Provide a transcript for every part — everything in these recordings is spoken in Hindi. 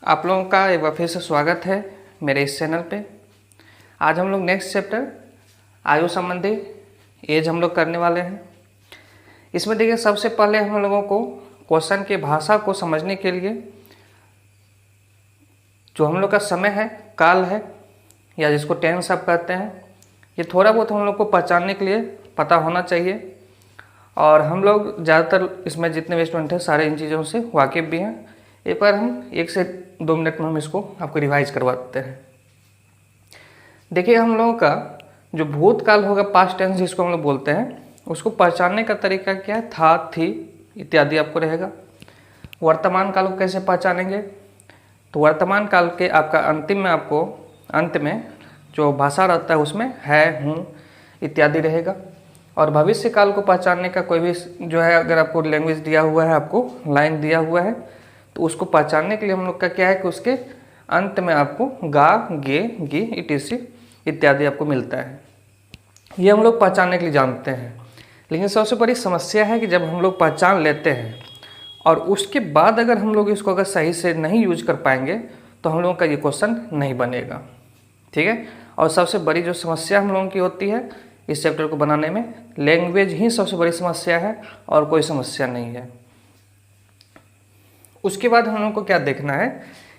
आप लोगों का एक बार फिर से स्वागत है मेरे इस चैनल पे। आज हम लोग नेक्स्ट चैप्टर आयु संबंधी एज हम लोग करने वाले हैं। इसमें देखिए सबसे पहले हम लोगों को क्वेश्चन की भाषा को समझने के लिए जो हम लोग का समय है, काल है, या जिसको टेंस आप कहते हैं, ये थोड़ा बहुत हम लोग को पहचानने के लिए पता होना चाहिए। और हम लोग ज़्यादातर इसमें जितने भी स्टूडेंट हैं सारे इन चीज़ों से वाकिफ़ भी हैं। एक बार हम 1 से 2 मिनट में हम इसको आपको रिवाइज करवाते हैं। देखिए हम लोगों का जो भूतकाल होगा, पास्ट टेंस जिसको हम लोग बोलते हैं, उसको पहचानने का तरीका क्या है? था, थी इत्यादि आपको रहेगा। वर्तमान काल को कैसे पहचानेंगे? तो वर्तमान काल के आपका अंतिम में आपको अंत में जो भाषा रहता है उसमें है, हूँ इत्यादि रहेगा। और भविष्य काल को पहचानने का कोई भी जो है, अगर आपको लैंग्वेज दिया हुआ है, आपको लाइन दिया हुआ है, तो उसको पहचानने के लिए हम लोग का क्या है कि उसके अंत में आपको गा, गे, गी इटीसी इत्यादि आपको मिलता है। ये हम लोग पहचानने के लिए जानते हैं। लेकिन सबसे बड़ी समस्या है कि जब हम लोग पहचान लेते हैं और उसके बाद अगर हम लोग इसको अगर सही से नहीं यूज कर पाएंगे तो हम लोगों का ये क्वेश्चन नहीं बनेगा। ठीक है। और सबसे बड़ी जो समस्या हम लोगों की होती है इस चैप्टर को बनाने में, लैंग्वेज ही सबसे बड़ी समस्या है और कोई समस्या नहीं है। उसके बाद हम लोगों को क्या देखना है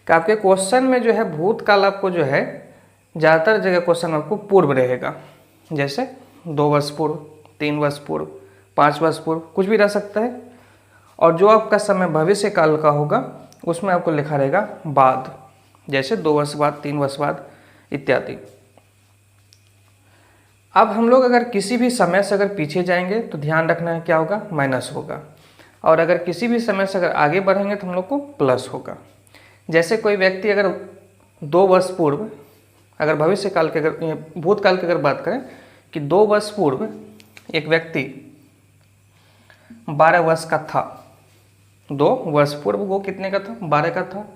कि आपके क्वेश्चन में जो है भूतकाल आपको जो है ज़्यादातर जगह क्वेश्चन आपको पूर्व रहेगा, जैसे 2 वर्ष पूर्व, 3 वर्ष पूर्व, 5 वर्ष पूर्व, कुछ भी रह सकता है। और जो आपका समय भविष्य काल का होगा उसमें आपको लिखा रहेगा बाद, जैसे 2 वर्ष बाद, 3 वर्ष बाद इत्यादि। अब हम लोग अगर किसी भी समय से अगर पीछे जाएंगे तो ध्यान रखना है क्या होगा? माइनस होगा। और अगर किसी भी समय से अगर आगे बढ़ेंगे तो हम लोग को प्लस होगा। जैसे कोई व्यक्ति अगर 2 वर्ष पूर्व, अगर भविष्य काल के अगर भूतकाल की अगर बात करें कि 2 वर्ष पूर्व एक व्यक्ति 12 वर्ष का था, 2 वर्ष पूर्व वो कितने का था? 12 का था।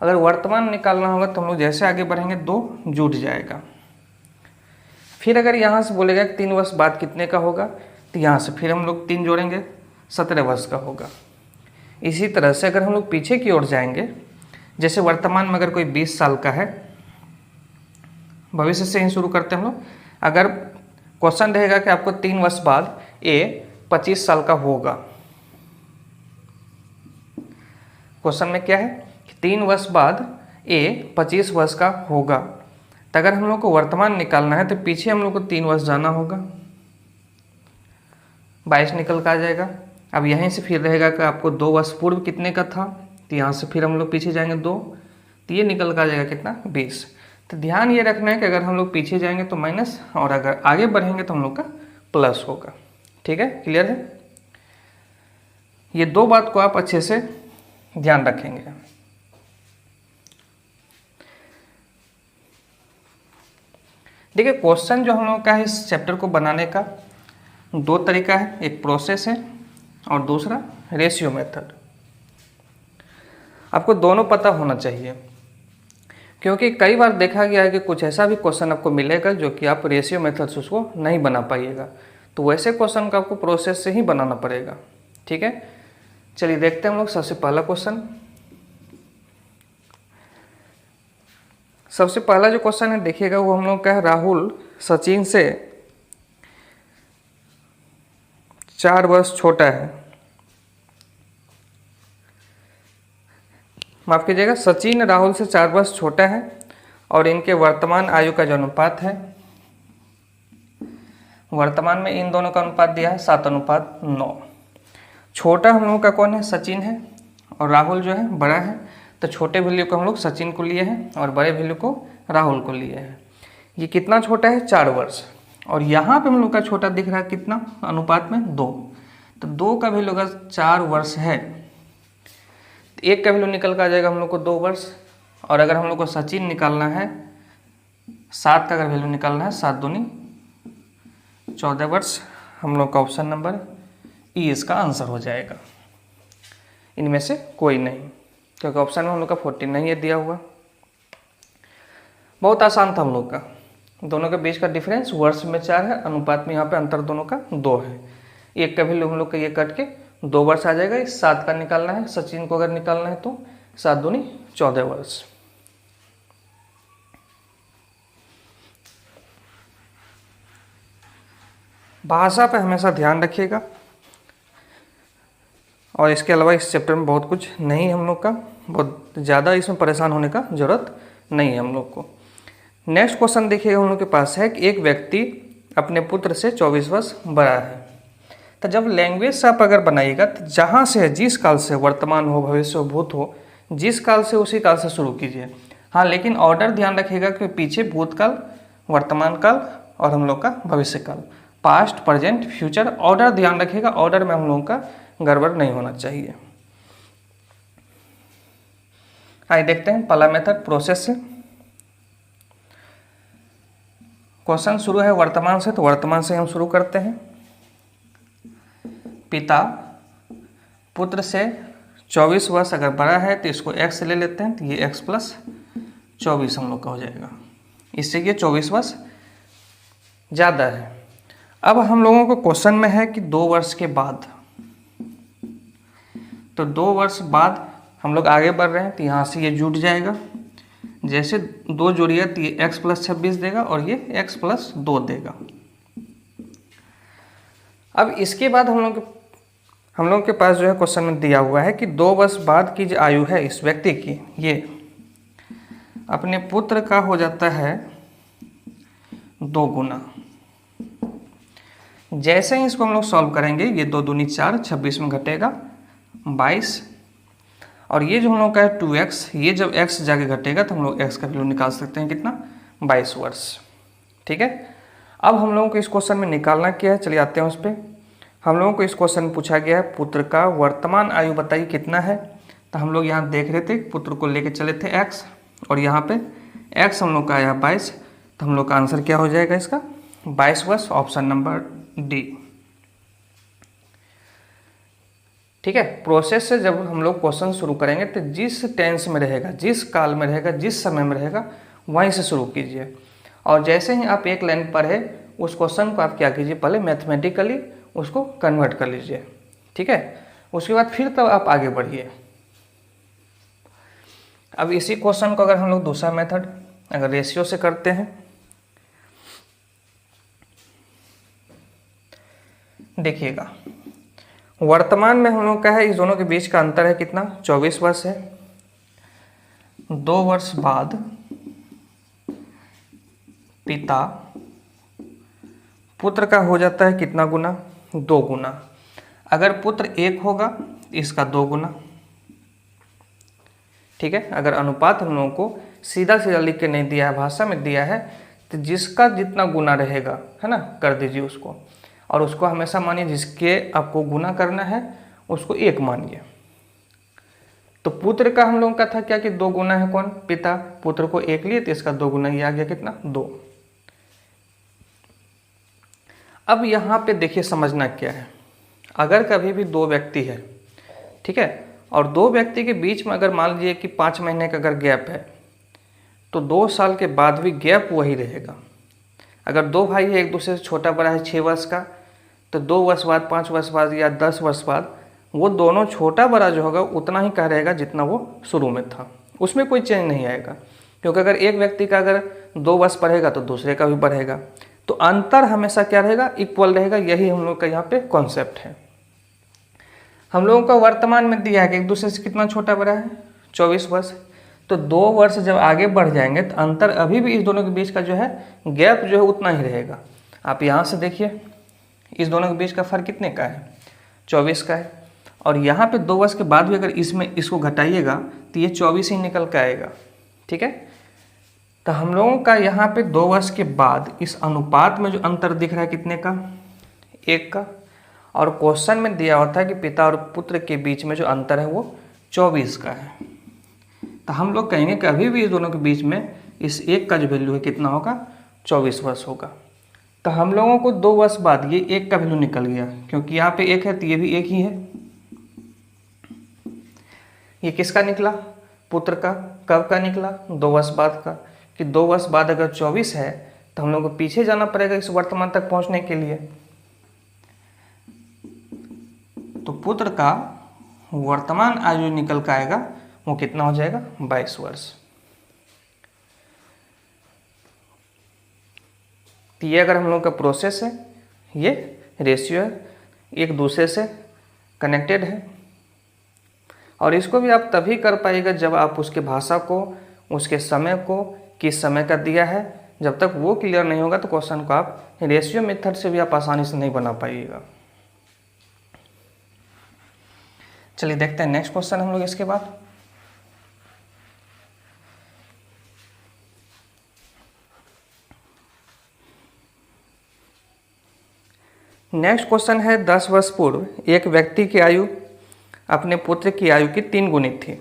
अगर वर्तमान निकालना होगा तो हम लोग जैसे आगे बढ़ेंगे 2 जुट जाएगा। फिर अगर यहाँ से बोलेगा कि 3 वर्ष बाद कितने का होगा, तो यहाँ से फिर हम लोग 3 जोड़ेंगे, 17 वर्ष का होगा। इसी तरह से अगर हम लोग पीछे की ओर जाएंगे, जैसे वर्तमान में अगर कोई 20 साल का है, भविष्य से ही शुरू करते हैं हम लोग। अगर क्वेश्चन रहेगा कि आपको 3 वर्ष बाद ए 25 साल का होगा, क्वेश्चन में क्या है कि 3 वर्ष बाद ए 25 वर्ष का होगा, तो अगर हम लोग को वर्तमान निकालना है तो पीछे हम लोग को 3 वर्ष जाना होगा, 22 निकल का आ जाएगा। अब यहीं से फिर रहेगा कि आपको 2 वर्ष पूर्व कितने का था, तो यहाँ से फिर हम लोग पीछे जाएंगे 2, तो ये निकल का आ जाएगा कितना? 20। तो ध्यान ये रखना है कि अगर हम लोग पीछे जाएंगे तो माइनस, और अगर आगे बढ़ेंगे तो हम लोग का प्लस होगा। ठीक है, क्लियर है? ये 2 बात को आप अच्छे से ध्यान रखेंगे। देखिए क्वेश्चन जो हम लोग का है इस चैप्टर को बनाने का 2 तरीका है, एक प्रोसेस है और दूसरा रेशियो मेथड। आपको दोनों पता होना चाहिए, क्योंकि कई बार देखा गया है कि कुछ ऐसा भी क्वेश्चन आपको मिलेगा जो कि आप रेशियो मेथड से उसको नहीं बना पाइएगा, तो वैसे क्वेश्चन को आपको प्रोसेस से ही बनाना पड़ेगा। ठीक है, चलिए देखते हैं हम लोग सबसे पहला क्वेश्चन। सबसे पहला जो क्वेश्चन है देखिएगा, वो हम लोग का है राहुल सचिन से 4 वर्ष छोटा है। माफ कीजिएगा, सचिन राहुल से 4 वर्ष छोटा है और इनके वर्तमान आयु का जो अनुपात है, वर्तमान में इन दोनों का अनुपात दिया है 7:9। छोटा हम लोगों का कौन है? सचिन है, और राहुल जो है बड़ा है, तो छोटे वैल्यू को हम लोग सचिन को लिए हैं और बड़े वैल्यू को राहुल को लिए हैं। ये कितना छोटा है? 4 वर्ष। और यहाँ पे हम लोग का छोटा दिख रहा है कितना अनुपात में? 2। तो 2 का वैल्यू अगर 4 वर्ष है तो 1 का वैल्यू निकल कर आ जाएगा हम लोग को 2 वर्ष। और अगर हम लोग को सचिन निकालना है, 7 का अगर वैल्यू निकालना है, 7 दूनी 14 वर्ष, हम लोग का ऑप्शन नंबर ई इसका आंसर हो जाएगा। इनमें से कोई नहीं, क्योंकि ऑप्शन में हम लोग का 14 नहीं है दिया हुआ। बहुत आसान था हम लोग का। दोनों के बीच का डिफरेंस वर्ष में 4 है, अनुपात में यहाँ पे अंतर दोनों का 2 है। 1 का वैल्यू हम लोग का ये कट के 2 वर्ष आ जाएगा। इस 7 का निकालना है, सचिन को अगर निकालना है तो 7 दूनी 14 वर्ष। भाषा पे हमेशा ध्यान रखिएगा, और इसके अलावा इस चैप्टर में बहुत कुछ नहीं है हम लोग का, बहुत ज़्यादा इसमें परेशान होने का ज़रूरत नहीं है हम लोग को। नेक्स्ट क्वेश्चन देखिएगा हम लोग के पास है कि एक व्यक्ति अपने पुत्र से 24 वर्ष बड़ा है। तो जब लैंग्वेज आप अगर बनाइएगा तो जहाँ से जिस काल से, वर्तमान हो, भविष्य हो, भूत हो, जिस काल से उसी काल से शुरू कीजिए। हाँ, लेकिन ऑर्डर ध्यान रखिएगा कि पीछे भूतकाल, वर्तमान काल और हम लोग का भविष्य काल, पास्ट, प्रेजेंट, फ्यूचर, ऑर्डर ध्यान रखिएगा। ऑर्डर में हम लोगों का गड़बड़ नहीं होना चाहिए। आइए देखते हैं पहला मेथड प्रोसेस से। क्वेश्चन शुरू है वर्तमान से, तो वर्तमान से हम शुरू करते हैं। पिता पुत्र से 24 वर्ष अगर बड़ा है तो इसको x ले लेते हैं, तो ये x प्लस 24 हम लोग का हो जाएगा। इससे ये 24 वर्ष ज़्यादा है। अब हम लोगों को क्वेश्चन में है कि 2 वर्ष के बाद, तो 2 वर्ष बाद हम लोग आगे बढ़ रहे हैं, तो यहाँ से ये जुड़ जाएगा। जैसे 2 जोड़िए तो ये x प्लस 26 देगा और ये x प्लस 2 देगा। अब इसके बाद हम लोग के पास जो है क्वेश्चन में दिया हुआ है कि 2 वर्ष बाद की जो आयु है इस व्यक्ति की, ये अपने पुत्र का हो जाता है 2 गुना। जैसे ही इसको हम लोग सॉल्व करेंगे, ये 2 दूनी 4, 26 में घटेगा 22, और ये जो हम लोग का है 2x, ये जब x जाके घटेगा तो हम लोग x का वैल्यू निकाल सकते हैं कितना, 22 वर्ष। ठीक है। अब हम लोगों को इस क्वेश्चन में निकालना क्या है, चलिए आते हैं उस पर। हम लोगों को इस क्वेश्चन में पूछा गया है पुत्र का वर्तमान आयु बताइए कितना है। तो हम लोग यहाँ देख रहे थे, पुत्र को लेके चले थे x, और यहाँ पे x हम लोग का आया 22, तो हम लोग का आंसर क्या हो जाएगा इसका, 22 वर्ष, ऑप्शन नंबर डी। ठीक है। प्रोसेस से जब हम लोग क्वेश्चन शुरू करेंगे तो जिस टेंस में रहेगा, जिस काल में रहेगा, जिस समय में रहेगा, वहीं से शुरू कीजिए। और जैसे ही आप एक लाइन पढ़े उस क्वेश्चन को आप क्या कीजिए, पहले मैथमेटिकली उसको कन्वर्ट कर लीजिए। ठीक है। उसके बाद फिर तब आप आगे बढ़िए। अब इसी क्वेश्चन को अगर हम लोग दूसरा मेथड अगर रेशियो से करते हैं, देखिएगा वर्तमान में हम लोग का है, इस दोनों के बीच का अंतर है कितना, 24 वर्ष है। 2 वर्ष बाद पिता पुत्र का हो जाता है कितना गुना, 2 गुना। अगर पुत्र 1 होगा इसका 2 गुना। ठीक है। अगर अनुपात हम लोगों को सीधा सीधा लिख के नहीं दिया है, भाषा में दिया है, तो जिसका जितना गुना रहेगा, है ना, कर दीजिए उसको। और उसको हमेशा मानिए जिसके आपको गुना करना है उसको 1 मानिए। तो पुत्र का हम लोगों का था क्या कि 2 गुना है कौन, पिता। पुत्र को 1 लिए तो इसका 2 गुना, ये आ गया कितना, 2। अब यहाँ पे देखिए समझना क्या है, अगर कभी भी 2 व्यक्ति है, ठीक है, और 2 व्यक्ति के बीच में अगर मान लीजिए कि 5 महीने का अगर गैप है, तो 2 साल के बाद भी गैप वही रहेगा। अगर 2 भाई है, एक दूसरे से छोटा बड़ा है 6 वर्ष का, तो 2 वर्ष बाद, 5 वर्ष बाद या 10 वर्ष बाद वो दोनों छोटा बड़ा जो होगा उतना ही का रहेगा जितना वो शुरू में था, उसमें कोई चेंज नहीं आएगा। क्योंकि अगर एक व्यक्ति का अगर 2 वर्ष बढ़ेगा तो दूसरे का भी बढ़ेगा, तो अंतर हमेशा क्या रहेगा, इक्वल रहेगा। यही हम लोग का यहाँ पे कॉन्सेप्ट है। हम लोगों का वर्तमान में दिया है कि एक दूसरे से कितना छोटा बड़ा है, 24 वर्ष। तो 2 वर्ष जब आगे बढ़ जाएंगे तो अंतर अभी भी इस दोनों के बीच का जो है गैप जो है उतना ही रहेगा। आप यहाँ से देखिए, इस दोनों के बीच का फर्क कितने का है, 24 का है। और यहाँ पे 2 वर्ष के बाद भी अगर इसको घटाइएगा तो ये 24 ही निकल के आएगा। ठीक है। तो हम लोगों का यहाँ पे 2 वर्ष के बाद इस अनुपात में जो अंतर दिख रहा है कितने का, 1 का। और क्वेश्चन में दिया होता है कि पिता और पुत्र के बीच में जो अंतर है वो 24 का है। तो हम लोग कहेंगे कि अभी भी इस दोनों के बीच में इस 1 का जो वैल्यू है कितना होगा, 24 वर्ष होगा। तो हम लोगों को 2 वर्ष बाद ये 1 का वैल्यू निकल गया, क्योंकि यहाँ पे 1 है तो ये भी 1 ही है। ये किसका निकला, पुत्र का। कब का निकला, 2 वर्ष बाद का। कि 2 वर्ष बाद अगर 24 है तो हम लोग को पीछे जाना पड़ेगा इस वर्तमान तक पहुंचने के लिए। तो पुत्र का वर्तमान आयु निकल कर आएगा वो कितना हो जाएगा 22 वर्ष। तो ये अगर हम लोग का प्रोसेस है, ये रेशियो है, एक दूसरे से कनेक्टेड है। और इसको भी आप तभी कर पाइएगा जब आप उसके भाषा को, उसके समय को, किस समय का दिया है, जब तक वो क्लियर नहीं होगा तो क्वेश्चन को आप रेशियो मेथड से भी आप आसानी से नहीं बना पाइएगा। चलिए देखते हैं नेक्स्ट क्वेश्चन हम लोग इसके बाद। नेक्स्ट क्वेश्चन है 10 वर्ष पूर्व एक व्यक्ति की आयु अपने पुत्र की आयु की 3 गुनी थी।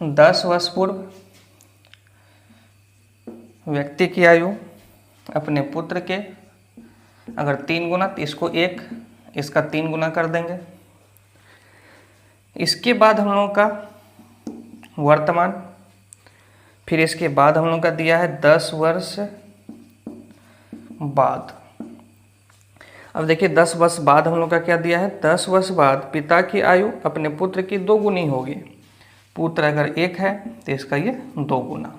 दस वर्ष पूर्व व्यक्ति की आयु अपने पुत्र के अगर 3 गुना, तो इसको 1, इसका 3 गुना कर देंगे। इसके बाद हम लोगों का वर्तमान, फिर इसके बाद हम लोग का दिया है 10 वर्ष बाद। अब देखिए 10 वर्ष बाद हम लोग का क्या दिया है, 10 वर्ष बाद पिता की आयु अपने पुत्र की 2 गुनी होगी। पुत्र अगर 1 है तो इसका ये 2 गुना।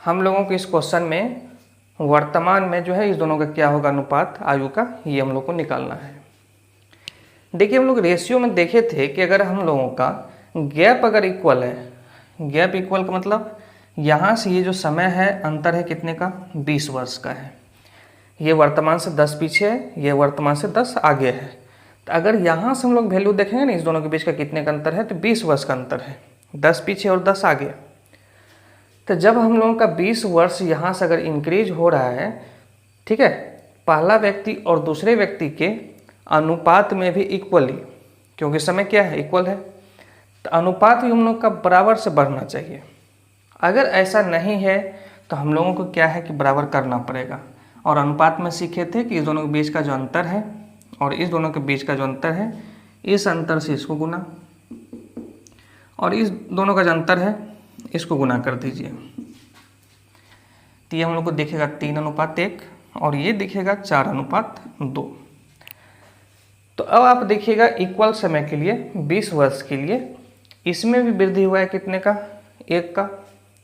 हम लोगों को इस क्वेश्चन में वर्तमान में जो है इस दोनों का क्या होगा अनुपात आयु का, ये हम लोग को निकालना है। देखिए हम लोग रेशियो में देखे थे कि अगर हम लोगों का गैप अगर इक्वल है, गैप इक्वल का मतलब यहाँ से ये जो समय है अंतर है कितने का, 20 वर्ष का है। ये वर्तमान से 10 पीछे है, ये वर्तमान से 10 आगे है। तो अगर यहाँ से हम लोग वैल्यू देखेंगे ना इस दोनों के बीच का कितने का अंतर है, तो 20 वर्ष का अंतर है, 10 पीछे और 10 आगे। तो जब हम लोगों का 20 वर्ष यहाँ से अगर इंक्रीज हो रहा है, ठीक है, पहला व्यक्ति और दूसरे व्यक्ति के अनुपात में भी इक्वली, क्योंकि समय क्या है इक्वल है, तो अनुपात भी हम लोग का बराबर से बढ़ना चाहिए। अगर ऐसा नहीं है तो हम लोगों को क्या है कि बराबर करना पड़ेगा। और अनुपात में सीखे थे कि इस दोनों के बीच का जो अंतर है और इस दोनों के बीच का जो अंतर है, इस अंतर से इसको गुना और इस दोनों का जो अंतर है इसको गुना कर दीजिए। तो ये हम लोग को दिखेगा 3:1 और ये दिखेगा 4:2। तो अब आप देखिएगा इक्वल समय के लिए 20 वर्ष के लिए इसमें भी वृद्धि हुआ है कितने का, 1 का,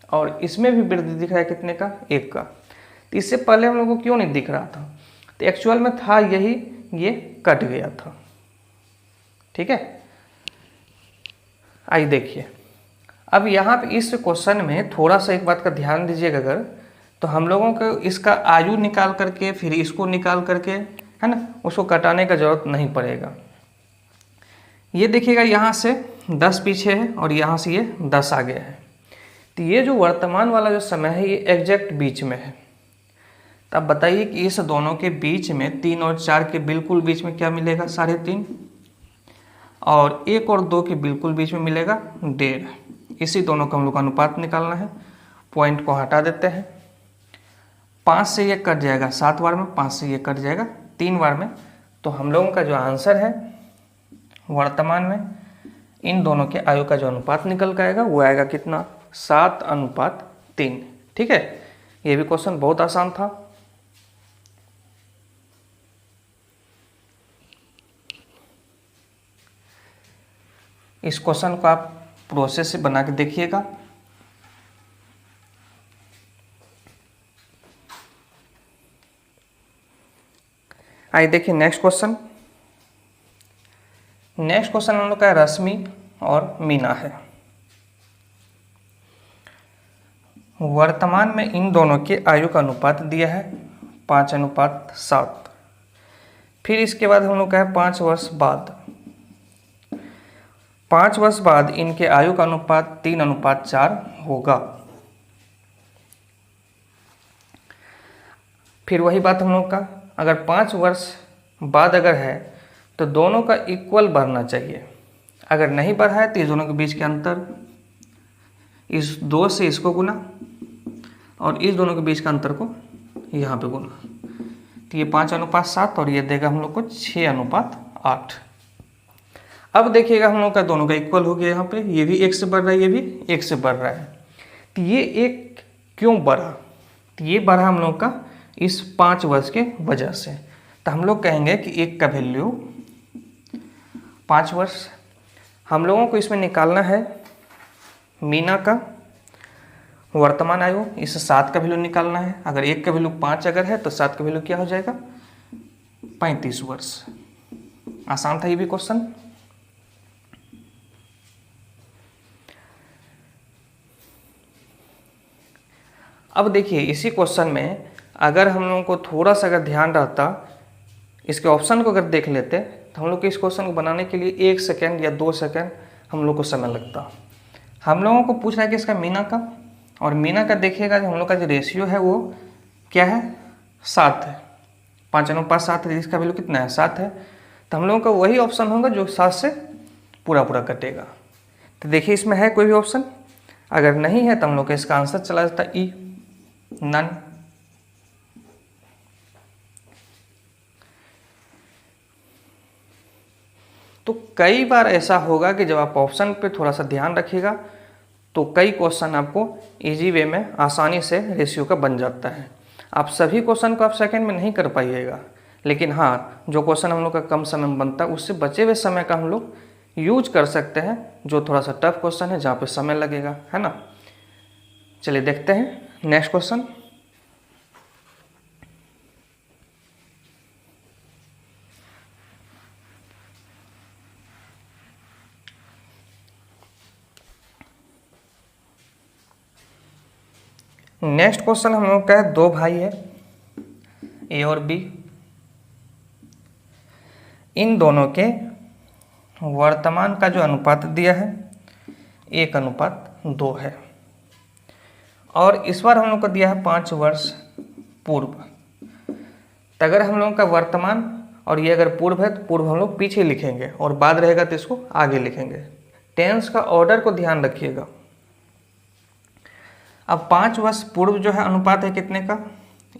और इसमें भी वृद्धि दिख रहा है कितने का, 1 का। तो इससे पहले हम लोग को क्यों नहीं दिख रहा था, तो एक्चुअल में था यही, ये कट गया था। ठीक है, आइए देखिए अब यहाँ पे इस क्वेश्चन में थोड़ा सा एक बात का ध्यान दीजिएगा अगर, तो हम लोगों को इसका आयु निकाल करके फिर इसको निकाल करके, है ना, उसको कटाने का जरूरत नहीं पड़ेगा। ये देखिएगा यहाँ से 10 पीछे है और यहाँ से ये 10 आगे है। तो ये जो वर्तमान वाला जो समय है ये एग्जैक्ट बीच में है। तो अब बताइए कि इस दोनों के बीच में 3 और 4 के बिल्कुल बीच में क्या मिलेगा, 3.5, और 1 और 2 के बिल्कुल बीच में मिलेगा 1.5। इसी दोनों का हम लोग का अनुपात निकालना है। पॉइंट को हटा देते हैं, 5 से ये कट जाएगा 7 बार में, 5 से ये कट जाएगा 3 बार में। तो हम लोगों का जो आंसर है वर्तमान में इन दोनों के आयु का जो अनुपात निकल के आएगा वो आएगा कितना, 7:3। ठीक है, ये भी क्वेश्चन बहुत आसान था। इस क्वेश्चन को आप प्रोसेस से बना के देखिएगा। आइए देखिए नेक्स्ट क्वेश्चन। नेक्स्ट क्वेश्चन हम लोग का रश्मि और मीना है। वर्तमान में इन दोनों के आयु का अनुपात दिया है 5:7। फिर इसके बाद हम लोग का है 5 वर्ष बाद। 5 वर्ष बाद इनके आयु का अनुपात 3:4 होगा। फिर वही बात हम लोग का, अगर 5 वर्ष बाद अगर है तो दोनों का इक्वल बढ़ना चाहिए। अगर नहीं बढ़ा है तो इस दोनों के बीच के अंतर, इस 2 से इसको गुना और इस दोनों के बीच का अंतर को यहाँ पे गुना, तो ये 5:7 और ये देगा हम लोग को 6:8। अब देखिएगा हम लोग का दोनों का इक्वल हो गया। यहाँ पे ये भी 1 से बढ़ रहा है, ये भी 1 से बढ़ रहा है। तो ये 1 क्यों बढ़ा, तो ये बढ़ा हम लोग का इस 5 वर्ष के वजह से। तो हम लोग कहेंगे कि एक का वैल्यू 5 वर्ष। हम लोगों को इसमें निकालना है मीना का वर्तमान आयु, इस 7 का वैल्यू निकालना है। अगर एक का वैल्यू 5 अगर है तो 7 का वैल्यू क्या हो जाएगा 35 वर्ष। आसान था ये भी क्वेश्चन। अब देखिए इसी क्वेश्चन में अगर हम लोगों को थोड़ा सा अगर ध्यान रहता, इसके ऑप्शन को अगर देख लेते तो हम लोग को इस क्वेश्चन को बनाने के लिए 1 सेकेंड या 2 सेकेंड हम लोग को समय लगता। हम लोगों को पूछ रहा है कि इसका मीना का, और मीना का देखिएगा जो हम लोग का जो रेशियो है वो क्या है 7 है, 5:7 है। इसका वैल्यू कितना है 7 है। तो हम लोगों का वही ऑप्शन होगा जो 7 से पूरा कटेगा। तो देखिए इसमें है कोई भी ऑप्शन, अगर नहीं है तो हम लोग का इसका आंसर चला जाता ई, नन। तो कई बार ऐसा होगा कि जब आप ऑप्शन पे थोड़ा सा ध्यान रखिएगा तो कई क्वेश्चन आपको इजी वे में आसानी से रेशियो का बन जाता है। आप सभी क्वेश्चन को आप सेकंड में नहीं कर पाइएगा, लेकिन हाँ जो क्वेश्चन हम लोग का कम समय में बनता है उससे बचे हुए समय का हम लोग यूज कर सकते हैं, जो थोड़ा सा टफ क्वेश्चन है जहाँ पे समय लगेगा, है ना। चलिए देखते हैं नेक्स्ट क्वेश्चन। नेक्स्ट क्वेश्चन हम लोग का है, 2 भाई है ए और बी, इन दोनों के वर्तमान का जो अनुपात दिया है 1:2 है, और इस बार हम लोग को दिया है 5 वर्ष पूर्व। तो अगर हम लोगों का वर्तमान और ये अगर पूर्व है तो पूर्व हम लोग पीछे लिखेंगे और बाद रहेगा तो इसको आगे लिखेंगे। टेंस का ऑर्डर को ध्यान रखिएगा। अब 5 वर्ष पूर्व जो है अनुपात है कितने का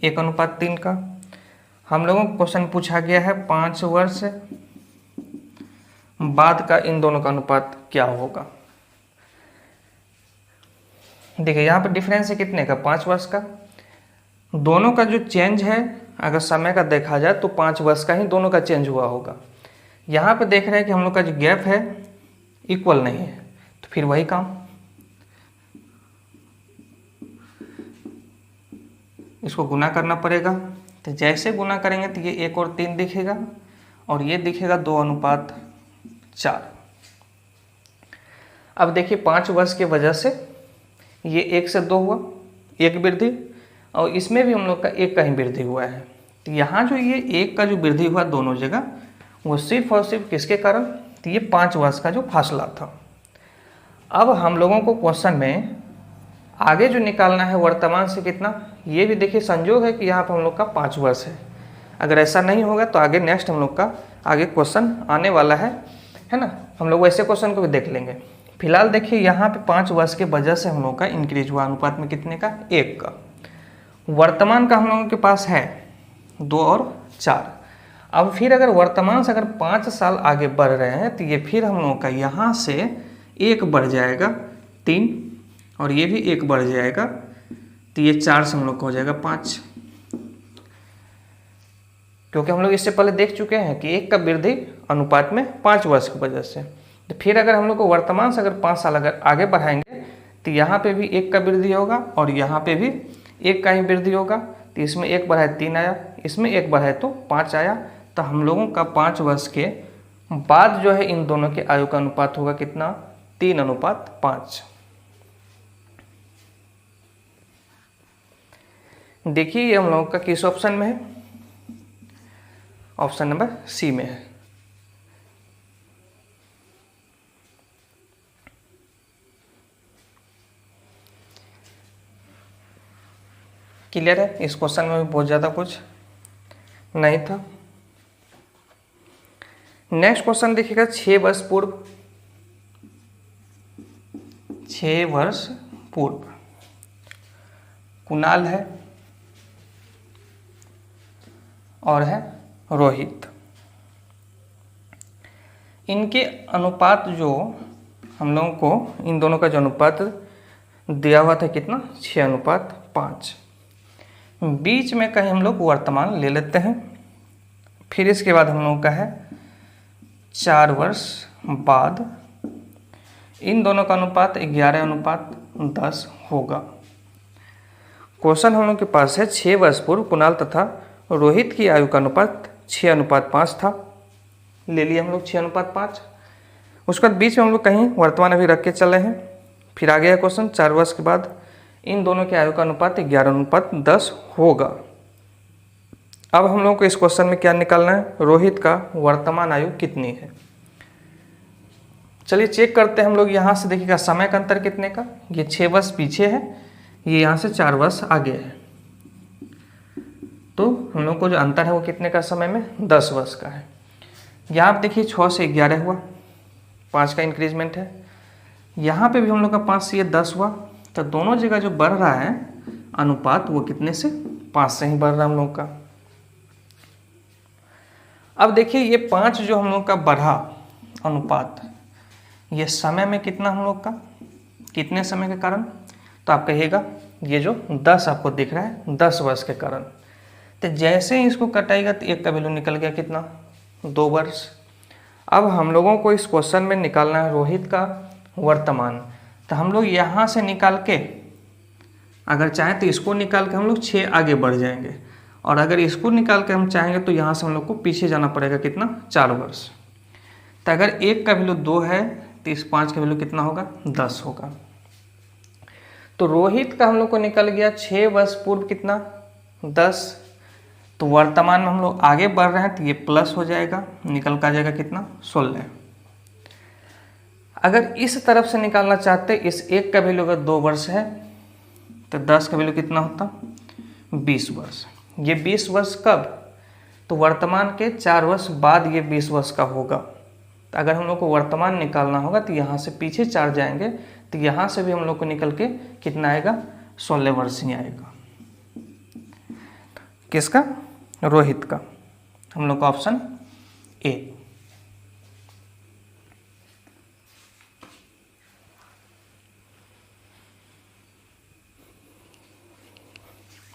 1:3 का। हम लोगों को क्वेश्चन पूछा गया है 5 वर्ष बाद का इन दोनों का अनुपात क्या होगा। देखिए यहाँ पर डिफरेंस है कितने का 5 वर्ष का। दोनों का जो चेंज है अगर समय का देखा जाए तो 5 वर्ष का ही दोनों का चेंज हुआ होगा। यहाँ पे देख रहे हैं कि हम लोग का जो गैप है इक्वल नहीं है, तो फिर वही काम, इसको गुना करना पड़ेगा। तो जैसे गुना करेंगे तो ये 1 और 3 दिखेगा और ये दिखेगा 2:4। अब देखिए 5 वर्ष के वजह से ये 1 से 2 हुआ, 1 वृद्धि, और इसमें भी हम लोग का 1 का ही वृद्धि हुआ है। तो यहाँ जो ये 1 का जो वृद्धि हुआ दोनों जगह वो सिर्फ और सिर्फ किसके कारण, तो ये 5 वर्ष का जो फासला था। अब हम लोगों को क्वेश्चन में आगे जो निकालना है वर्तमान से कितना, ये भी देखिए संजोग है कि यहाँ पर हम लोग का 5 वर्ष है। अगर ऐसा नहीं होगा तो आगे नेक्स्ट हम लोग का आगे क्वेश्चन आने वाला है ना, हम लोग वैसे क्वेश्चन को भी देख लेंगे। फिलहाल देखिए यहाँ पे 5 वर्ष के वजह से हम लोग का इंक्रीज हुआ अनुपात में कितने का 1 का। वर्तमान का हम लोगों के पास है 2 और 4। अब फिर अगर वर्तमान से अगर 5 साल आगे बढ़ रहे हैं तो ये फिर हम लोगों का यहाँ से 1 बढ़ जाएगा 3, और ये भी 1 बढ़ जाएगा, तो ये 4 से हम लोग का हो जाएगा 5। क्योंकि हम लोग इससे पहले देख चुके हैं कि 1 का वृद्धि अनुपात में 5 वर्ष की वजह से। तो फिर अगर हम लोग को वर्तमान से अगर 5 साल अगर आगे बढ़ाएंगे तो यहाँ पे भी 1 का वृद्धि होगा और यहाँ पे भी 1 का ही वृद्धि होगा। तो इसमें 1 बढ़ा है 3 आया, इसमें 1 बढ़ा है तो 5 आया। तो हम लोगों का 5 वर्ष के बाद जो है इन दोनों के आयु का अनुपात होगा कितना 3:5। देखिए ये हम लोगों का किस ऑप्शन में है, ऑप्शन नंबर सी में है। क्लियर है, इस क्वेश्चन में भी बहुत ज़्यादा कुछ नहीं था। नेक्स्ट क्वेश्चन देखिएगा 6 वर्ष पूर्व। 6 वर्ष पूर्व कुणाल है और है रोहित। इनके अनुपात जो हम लोगों को इन दोनों का जो अनुपात दिया हुआ था कितना 6:5। बीच में कहीं हम लोग वर्तमान ले लेते हैं। फिर इसके बाद हम लोगों का है 4 वर्ष बाद इन दोनों का अनुपात 11:10 होगा। क्वेश्चन हम लोग के पास है 6 वर्ष पूर्व कुणाल तथा रोहित की आयु का अनुपात 6:5 था। ले लिए हम लोग 6:5। उसके बाद बीच में हम लोग कहीं वर्तमान अभी रख के चले हैं। फिर आ गया क्वेश्चन 4 वर्ष के बाद इन दोनों की आयु का अनुपात 11:10 होगा। अब हम लोगों को इस क्वेश्चन में क्या निकालना है, रोहित का वर्तमान आयु कितनी है। चलिए चेक करते हैं हम लोग। यहाँ से देखिएगा समय का अंतर कितने का, ये 6 वर्ष पीछे है, ये यहाँ से 4 वर्ष आगे है, तो हम लोग को जो अंतर है वो कितने का समय में, 10 वर्ष का है। यहाँ आप देखिए 6 से 11 हुआ, 5 का इंक्रीजमेंट है। यहाँ पे भी हम लोग का 5 से ये 10 हुआ, तो दोनों जगह जो बढ़ रहा है अनुपात वो कितने से, 5 से ही बढ़ रहा है हम लोग का। अब देखिए ये 5 जो हम लोग का बढ़ा अनुपात, ये समय में कितना हम लोग का, कितने समय के कारण, तो आप कहिएगा ये जो 10 आपको दिख रहा है 10 वर्ष के कारण। तो जैसे ही इसको कटाएगा तो एक का वैल्यू निकल गया कितना, 2 वर्ष। अब हम लोगों को इस क्वेश्चन में निकालना है रोहित का वर्तमान, तो हम लोग यहाँ से निकाल के अगर चाहें तो इसको निकाल के हम लोग 6 आगे बढ़ जाएंगे, और अगर इसको निकाल के हम चाहेंगे तो यहाँ से हम लोग को पीछे जाना पड़ेगा कितना, 4 वर्ष। तो अगर 1 का वैल्यू 2 है तो इस 5 का वैल्यू कितना होगा, 10 होगा। तो रोहित का हम लोग को निकल गया 6 वर्ष पूर्व कितना, 10। तो वर्तमान में हम लोग आगे बढ़ रहे हैं तो ये प्लस हो जाएगा, निकल का जाएगा कितना, 16। अगर इस तरफ से निकालना चाहते, इस 1 का वैल्यू अगर 2 वर्ष है तो 10 का वैल्यू कितना होता, 20 वर्ष। ये 20 वर्ष कब, तो वर्तमान के 4 वर्ष बाद ये 20 वर्ष का होगा। तो अगर हम लोग को वर्तमान निकालना होगा तो यहाँ से पीछे 4 जाएंगे, तो यहाँ से भी हम लोग को निकल के कितना आएगा, 16 वर्ष ही आएगा। किसका, रोहित का। हम लोग का ऑप्शन ए।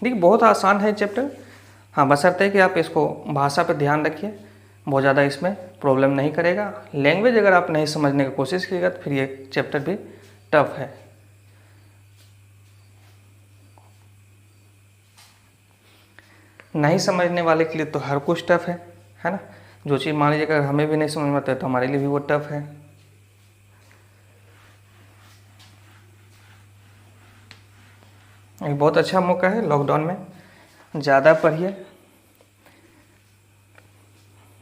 देखिए बहुत आसान है चैप्टर। हाँ, बशर्ते कि आप इसको भाषा पर ध्यान रखिए, बहुत ज़्यादा इसमें प्रॉब्लम नहीं करेगा। लैंग्वेज अगर आप नहीं समझने की कोशिश कीजिएगा तो फिर ये चैप्टर भी टफ है। नहीं समझने वाले के लिए तो हर कुछ टफ है ना। जो चीज़ मान लीजिए अगर हमें भी नहीं समझ में आता है तो हमारे लिए भी वो टफ है। एक बहुत अच्छा मौका है लॉकडाउन में, ज़्यादा पढ़िए,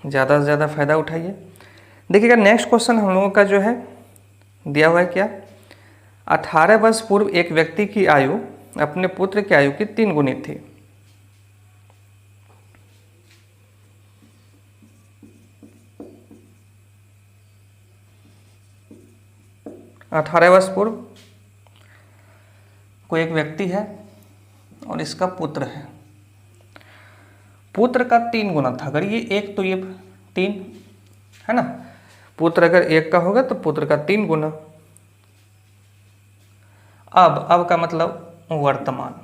ज़्यादा से ज़्यादा फ़ायदा उठाइए। देखिएगा नेक्स्ट क्वेश्चन हम लोगों का जो है दिया हुआ है क्या, 18 वर्ष पूर्व एक व्यक्ति की आयु अपने पुत्र की आयु की 3 गुनी थी। अठारह वर्ष पूर्व कोई एक व्यक्ति है और इसका पुत्र है, पुत्र का 3 गुना था। अगर ये 1 तो ये 3 है ना, पुत्र अगर 1 का होगा तो पुत्र का 3 गुना। अब का मतलब वर्तमान,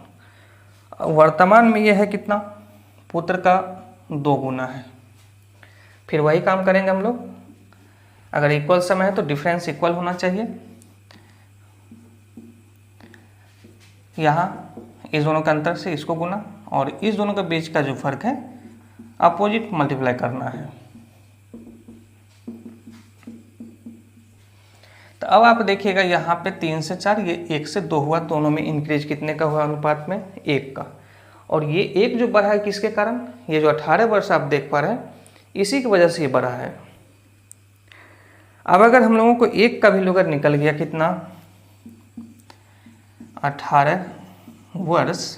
वर्तमान में यह है कितना, पुत्र का 2 गुना है। फिर वही काम करेंगे हम लोग, अगर इक्वल समय है तो डिफरेंस इक्वल होना चाहिए। यहाँ इस दोनों के अंतर से इसको गुना, और इस दोनों के बीच का जो फर्क है अपोजिट मल्टीप्लाई करना है। तो अब आप देखिएगा यहाँ पे 3 से 4, ये 1 से 2 हुआ, दोनों में इंक्रीज कितने का हुआ अनुपात में, 1 का। और ये 1 जो बढ़ा है किसके कारण, ये जो 18 वर्ष आप देख पा रहे हैं इसी की वजह से ये बढ़ा है। अब अगर हम लोगों को 1 का वैल्यू अगर निकल गया कितना, 18 वर्ष,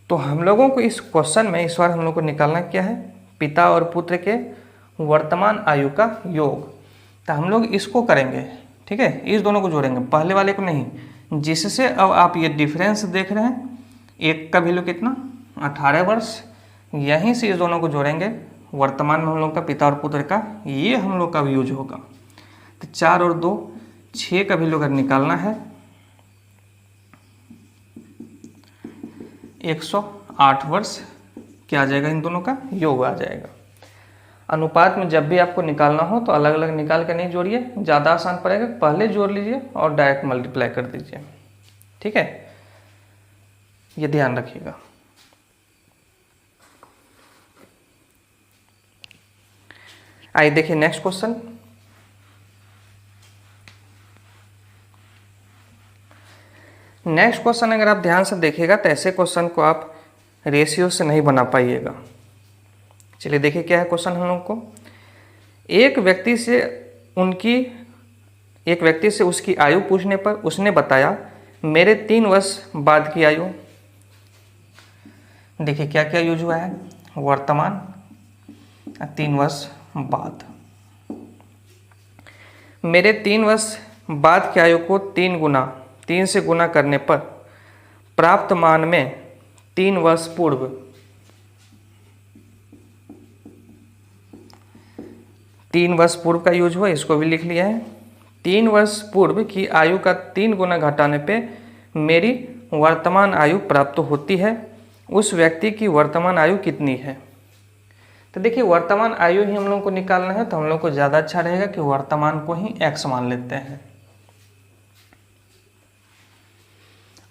तो हम लोगों को इस क्वेश्चन में इस बार हम लोग को निकालना क्या है, पिता और पुत्र के वर्तमान आयु का योग। तो हम लोग इसको करेंगे, ठीक है, इस दोनों को जोड़ेंगे, पहले वाले को नहीं, जिससे अब आप ये डिफरेंस देख रहे हैं, 1 का वैल्यू कितना, 18 वर्ष, यहीं से इस दोनों को जोड़ेंगे, वर्तमान में हम लोग का पिता और पुत्र का ये हम लोग का यूज होगा। तो 4 और 2 6 का वैल्यू अगर निकालना है, 8 वर्ष क्या आ जाएगा, इन दोनों का योग आ जाएगा। अनुपात में जब भी आपको निकालना हो तो अलग अलग निकाल के नहीं जोड़िए, ज़्यादा आसान पड़ेगा, पहले जोड़ लीजिए और डायरेक्ट मल्टीप्लाई कर दीजिए। ठीक है, ये ध्यान रखिएगा। आइए देखिए नेक्स्ट क्वेश्चन। नेक्स्ट क्वेश्चन अगर आप ध्यान से देखिएगा तो ऐसे क्वेश्चन को आप रेशियो से नहीं बना पाइएगा। चलिए देखिए क्या है क्वेश्चन हम लोग को। एक व्यक्ति से उसकी आयु पूछने पर उसने बताया मेरे 3 वर्ष बाद की आयु। देखिए क्या क्या यूज हुआ है, वर्तमान, 3 वर्ष बाद। मेरे 3 वर्ष बाद की आयु को 3 से गुना करने पर प्राप्त मान में 3 वर्ष पूर्व 3 वर्ष पूर्व का यूज हुआ, इसको भी लिख लिया है। 3 वर्ष पूर्व की आयु का 3 गुना घटाने पे मेरी वर्तमान आयु प्राप्त होती है। उस व्यक्ति की वर्तमान आयु कितनी है? तो देखिए वर्तमान आयु ही हम लोग को निकालना है, तो हम लोग को ज़्यादा अच्छा रहेगा कि वर्तमान को ही x मान लेते हैं।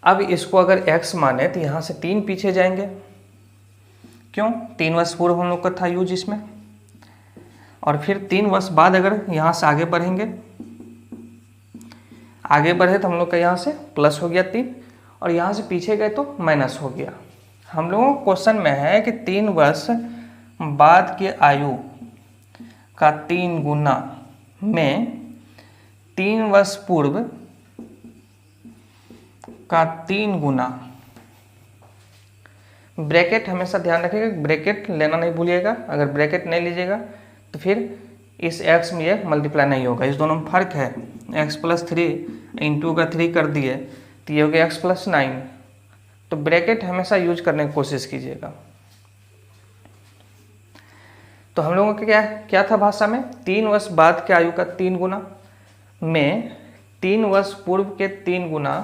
अब इसको अगर x माने तो यहाँ से 3 पीछे जाएंगे। क्यों? 3 वर्ष पूर्व हम लोग का था यूज इसमें, और फिर 3 वर्ष बाद अगर यहाँ से आगे बढ़ेंगे, आगे बढ़े तो हम लोग का यहाँ से प्लस हो गया 3, और यहाँ से पीछे गए तो माइनस हो गया। हम लोगों को क्वेश्चन में है कि 3 वर्ष बाद की आयु का 3 गुना में 3 वर्ष पूर्व का 3 गुना। ब्रैकेट हमेशा ध्यान रखिएगा, ब्रैकेट लेना नहीं भूलिएगा। अगर ब्रैकेट नहीं लीजिएगा तो फिर इस x में ये मल्टीप्लाई नहीं होगा। इस दोनों में फर्क है, x + 3 इंटू का 3 कर दिए तो ये हो गया x + 9। तो ब्रैकेट हमेशा यूज करने की कोशिश कीजिएगा। तो हम लोगों का क्या था भाषा में, 3 वर्ष बाद के आयु का 3 गुना में 3 वर्ष पूर्व के 3 गुना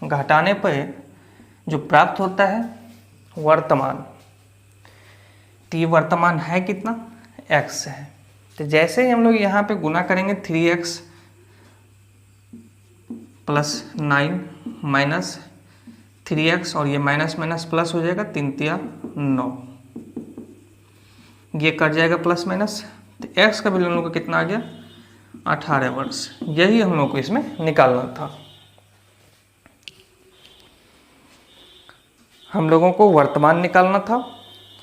घटाने पर जो प्राप्त होता है वर्तमान। तो ये वर्तमान है कितना, x है। तो जैसे ही हम लोग यहाँ पे गुना करेंगे 3x + 9 माइनस 3x, और ये माइनस माइनस प्लस हो जाएगा, 3 × 9, ये कट जाएगा प्लस माइनस। तो x का वैल्यू हम लोग को कितना आ गया, 18 वर्ष। यही हम लोग को इसमें निकालना था। हम लोगों को वर्तमान निकालना था।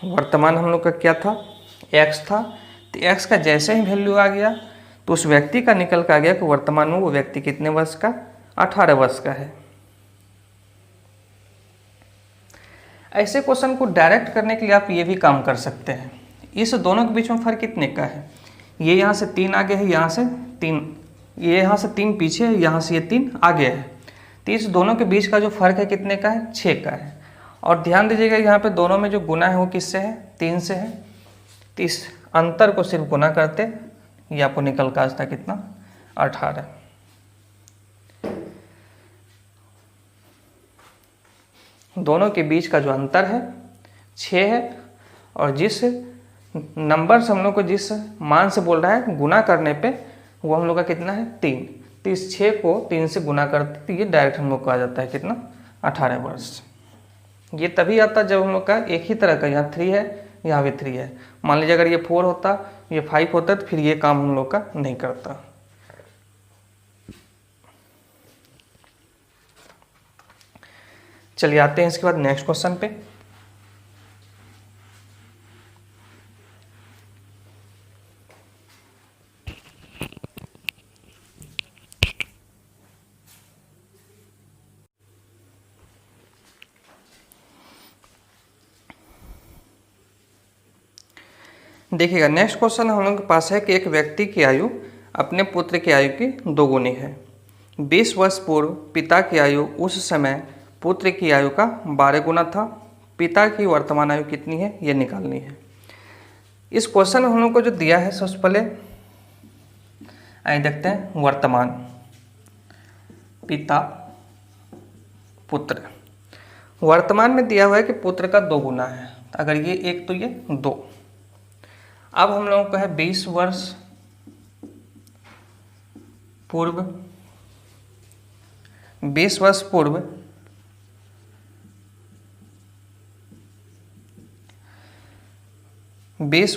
वर्तमान हम लोग का क्या था, x था। तो x का जैसे ही वैल्यू आ गया तो उस व्यक्ति का निकल कर आ गया कि वर्तमान में वो व्यक्ति कितने वर्ष का, 18 वर्ष का है। ऐसे क्वेश्चन को डायरेक्ट करने के लिए आप ये भी काम कर सकते हैं। इस दोनों के बीच में फर्क कितने का है, ये यहाँ से 3 आगे है, यहाँ से 3, ये यहाँ से 3 पीछे है, यहाँ से ये 3 आगे है। तो इस दोनों के बीच का जो फर्क है कितने का है, 6 का है। और ध्यान दीजिएगा यहाँ पे दोनों में जो गुना है वो किससे है, 3 से है। तो इस अंतर को सिर्फ गुना करते ये आपको निकल का आता कितना, 18। दोनों के बीच का जो अंतर है 6 है, और जिस नंबर से हम लोग को जिस मान से बोल रहा है गुना करने पे वो हम लोग का कितना है, 3। तो इस 6 को 3 से गुना करते तो ये डायरेक्ट हम लोग को आ जाता है कितना, 18 वर्ष। ये तभी आता जब हम लोग का एक ही तरह का, यहाँ 3 है यहाँ भी 3 है। मान लीजिए अगर ये 4 होता, ये 5 होता तो फिर ये काम हम लोग का नहीं करता। चलिए आते हैं इसके बाद नेक्स्ट क्वेश्चन पे। देखिएगा नेक्स्ट क्वेश्चन हम लोग के पास है कि एक व्यक्ति की आयु अपने पुत्र की आयु की 2 गुनी है। 20 वर्ष पूर्व पिता की आयु उस समय पुत्र की आयु का 12 गुना था। पिता की वर्तमान आयु कितनी है ये निकालनी है। इस क्वेश्चन में हम लोग को जो दिया है सबसे पहले आइए देखते हैं, वर्तमान, पिता, पुत्र। वर्तमान में दिया हुआ है कि पुत्र का 2 गुना है, तो अगर ये 1 तो ये 2। अब हम लोगों को है 20 वर्ष पूर्व, 20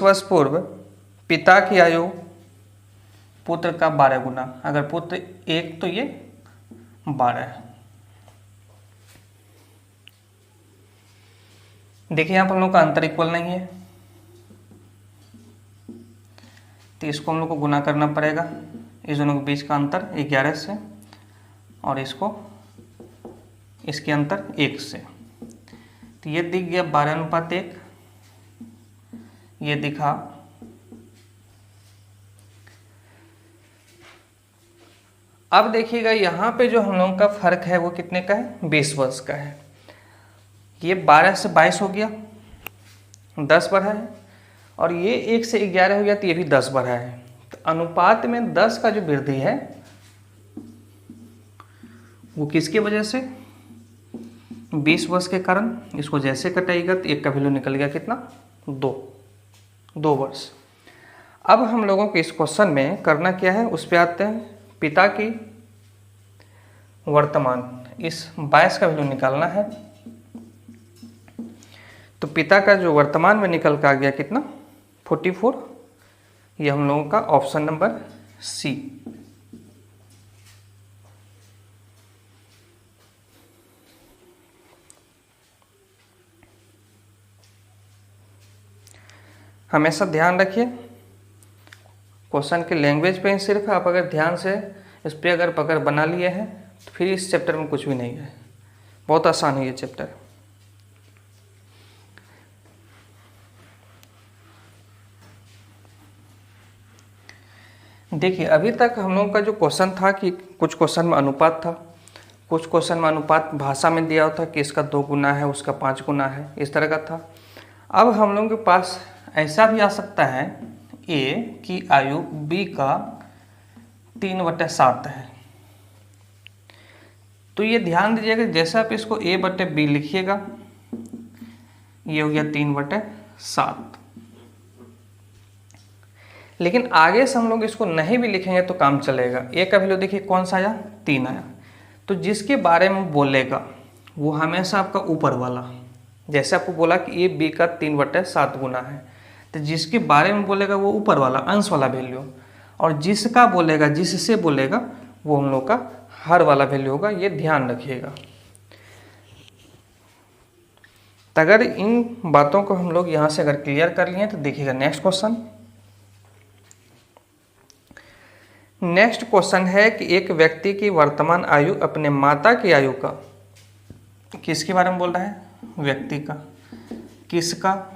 वर्ष पूर्व पिता की आयु पुत्र का 12 गुना। अगर पुत्र 1 तो ये 12 है। देखिए यहाँ पर हम लोग का अंतर इक्वल नहीं है, तो इसको हम लोग को गुना करना पड़ेगा। इस दोनों के बीच का अंतर 11 से, और इसके अंतर 1 से, तो ये दिख गया 12:1। ये दिखा अब देखिएगा यहाँ पे जो हम लोगों का फर्क है वो कितने का है, 20 वर्ष का है। ये 12 से 22 हो गया, 10 बढ़ा है, और ये 1 से 11 हो गया, तो ये भी 10 बढ़ा है। तो अनुपात में 10 का जो वृद्धि है वो किसकी वजह से, 20 वर्ष के कारण। इसको जैसे कटाएगा तो 1 का वैल्यू निकल गया कितना, 2 वर्ष। अब हम लोगों को इस क्वेश्चन में करना क्या है, उस पर आते हैं। पिता की वर्तमान, इस 22 का वैल्यू निकालना है। तो पिता का जो वर्तमान में निकल के आ गया कितना, 44। ये हम लोगों का ऑप्शन नंबर सी। हमेशा ध्यान रखिए क्वेश्चन के लैंग्वेज पे ही सिर्फ आप अगर ध्यान से इस पर अगर पकड़ बना लिए हैं तो फिर इस चैप्टर में कुछ भी नहीं है। बहुत आसान है ये चैप्टर। देखिए अभी तक हम लोगों का जो क्वेश्चन था कि कुछ क्वेश्चन में अनुपात था, कुछ क्वेश्चन में अनुपात भाषा में दिया था कि इसका 2 गुना है, उसका 5 गुना है, इस तरह का था। अब हम लोगों के पास ऐसा भी आ सकता है, ए की आयु बी का 3/7 है। तो ये ध्यान दीजिएगा, जैसे आप इसको a/b लिखिएगा, ये हो गया 3/7। लेकिन आगे से हम लोग इसको नहीं भी लिखेंगे तो काम चलेगा। ए का वैल्यू देखिए कौन सा आया, 3 आया। तो जिसके बारे में बोलेगा वो हमेशा आपका ऊपर वाला, जैसे आपको बोला कि ए बी का 3/7 गुना है, तो जिसके बारे में बोलेगा वो ऊपर वाला अंश वाला वैल्यू, और जिसका बोलेगा, जिससे बोलेगा, वो हम लोग का हर वाला वैल्यू होगा। ये ध्यान रखिएगा। तो अगर इन बातों को हम लोग यहाँ से अगर क्लियर कर लिए तो देखिएगा नेक्स्ट क्वेश्चन। नेक्स्ट क्वेश्चन है कि एक व्यक्ति की वर्तमान आयु अपने माता की आयु का, किसके बारे में बोल रहा है, व्यक्ति का, किसका,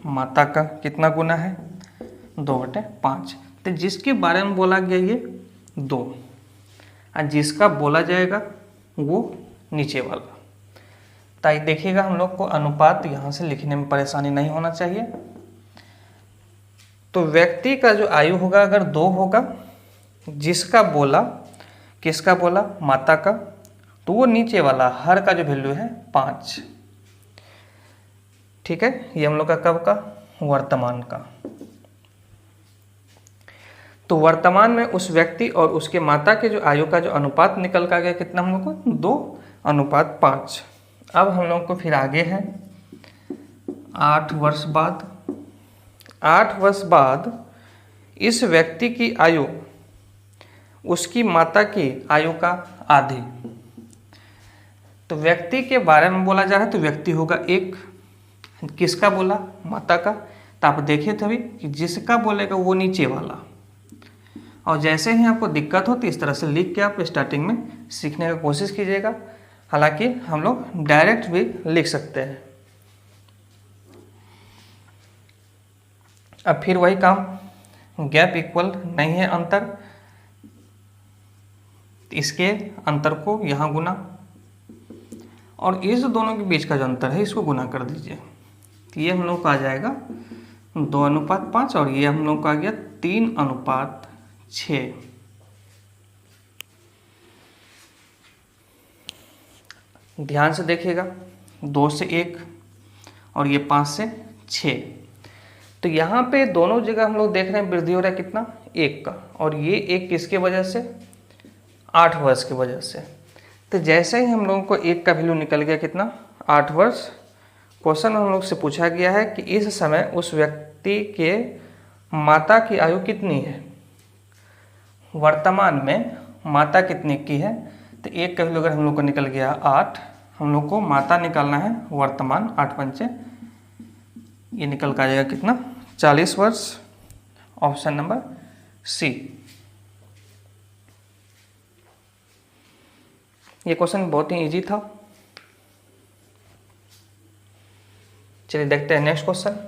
माता का कितना गुना है, 2/5। तो जिसके बारे में बोला गया ये 2, और जिसका बोला जाएगा वो नीचे वाला। ताकि देखिएगा हम लोग को अनुपात यहाँ से लिखने में परेशानी नहीं होना चाहिए। तो व्यक्ति का जो आयु होगा अगर 2 होगा, जिसका बोला, किसका बोला, माता का, तो वो नीचे वाला हर का जो वैल्यू है 5। ठीक है, ये हम लोग का कब का, वर्तमान का। तो वर्तमान में उस व्यक्ति और उसके माता के जो आयु का जो अनुपात निकल का गया कितना हम लोग को, 2:5। अब हम लोग को फिर आगे है 8 वर्ष बाद। 8 वर्ष बाद इस व्यक्ति की आयु उसकी माता की आयु का आधी। तो व्यक्ति के बारे में बोला जा रहा है तो व्यक्ति होगा 1, किसका बोला, माता का। तो आप देखिए तभी कि जिसका बोलेगा वो नीचे वाला, और जैसे ही आपको दिक्कत हो तो इस तरह से लिख के आप स्टार्टिंग में सीखने का कोशिश कीजिएगा। हालांकि हम लोग डायरेक्ट भी लिख सकते हैं। अब फिर वही काम, गैप इक्वल नहीं है अंतर, इसके अंतर को यहाँ गुना, और इस दोनों के बीच का जो अंतर है इसको गुना कर दीजिए। तो ये हम लोग का आ जाएगा 2:5, और ये हम लोग का आ गया 3:6। ध्यान से देखिएगा 2 से 1 और ये 5 से 6। तो यहाँ पे दोनों जगह हम लोग देख रहे हैं वृद्धि हो रहा है कितना, 1 का, और ये 1 किसके वजह से, 8 वर्ष की वजह से। तो जैसे ही हम लोगों को 1 का वैल्यू निकल गया कितना, 8 वर्ष, क्वेश्चन हम लोग से पूछा गया है कि इस समय उस व्यक्ति के माता की आयु कितनी है, वर्तमान में माता कितने की है। तो 1 का वैल्यू अगर हम लोग को निकल गया 8, हम लोग को माता निकालना है वर्तमान, 8 पंचे ये निकल का जाएगा कितना, 40 वर्ष। Option number C. ये क्वेश्चन बहुत ही इजी था। चलिए देखते हैं नेक्स्ट क्वेश्चन।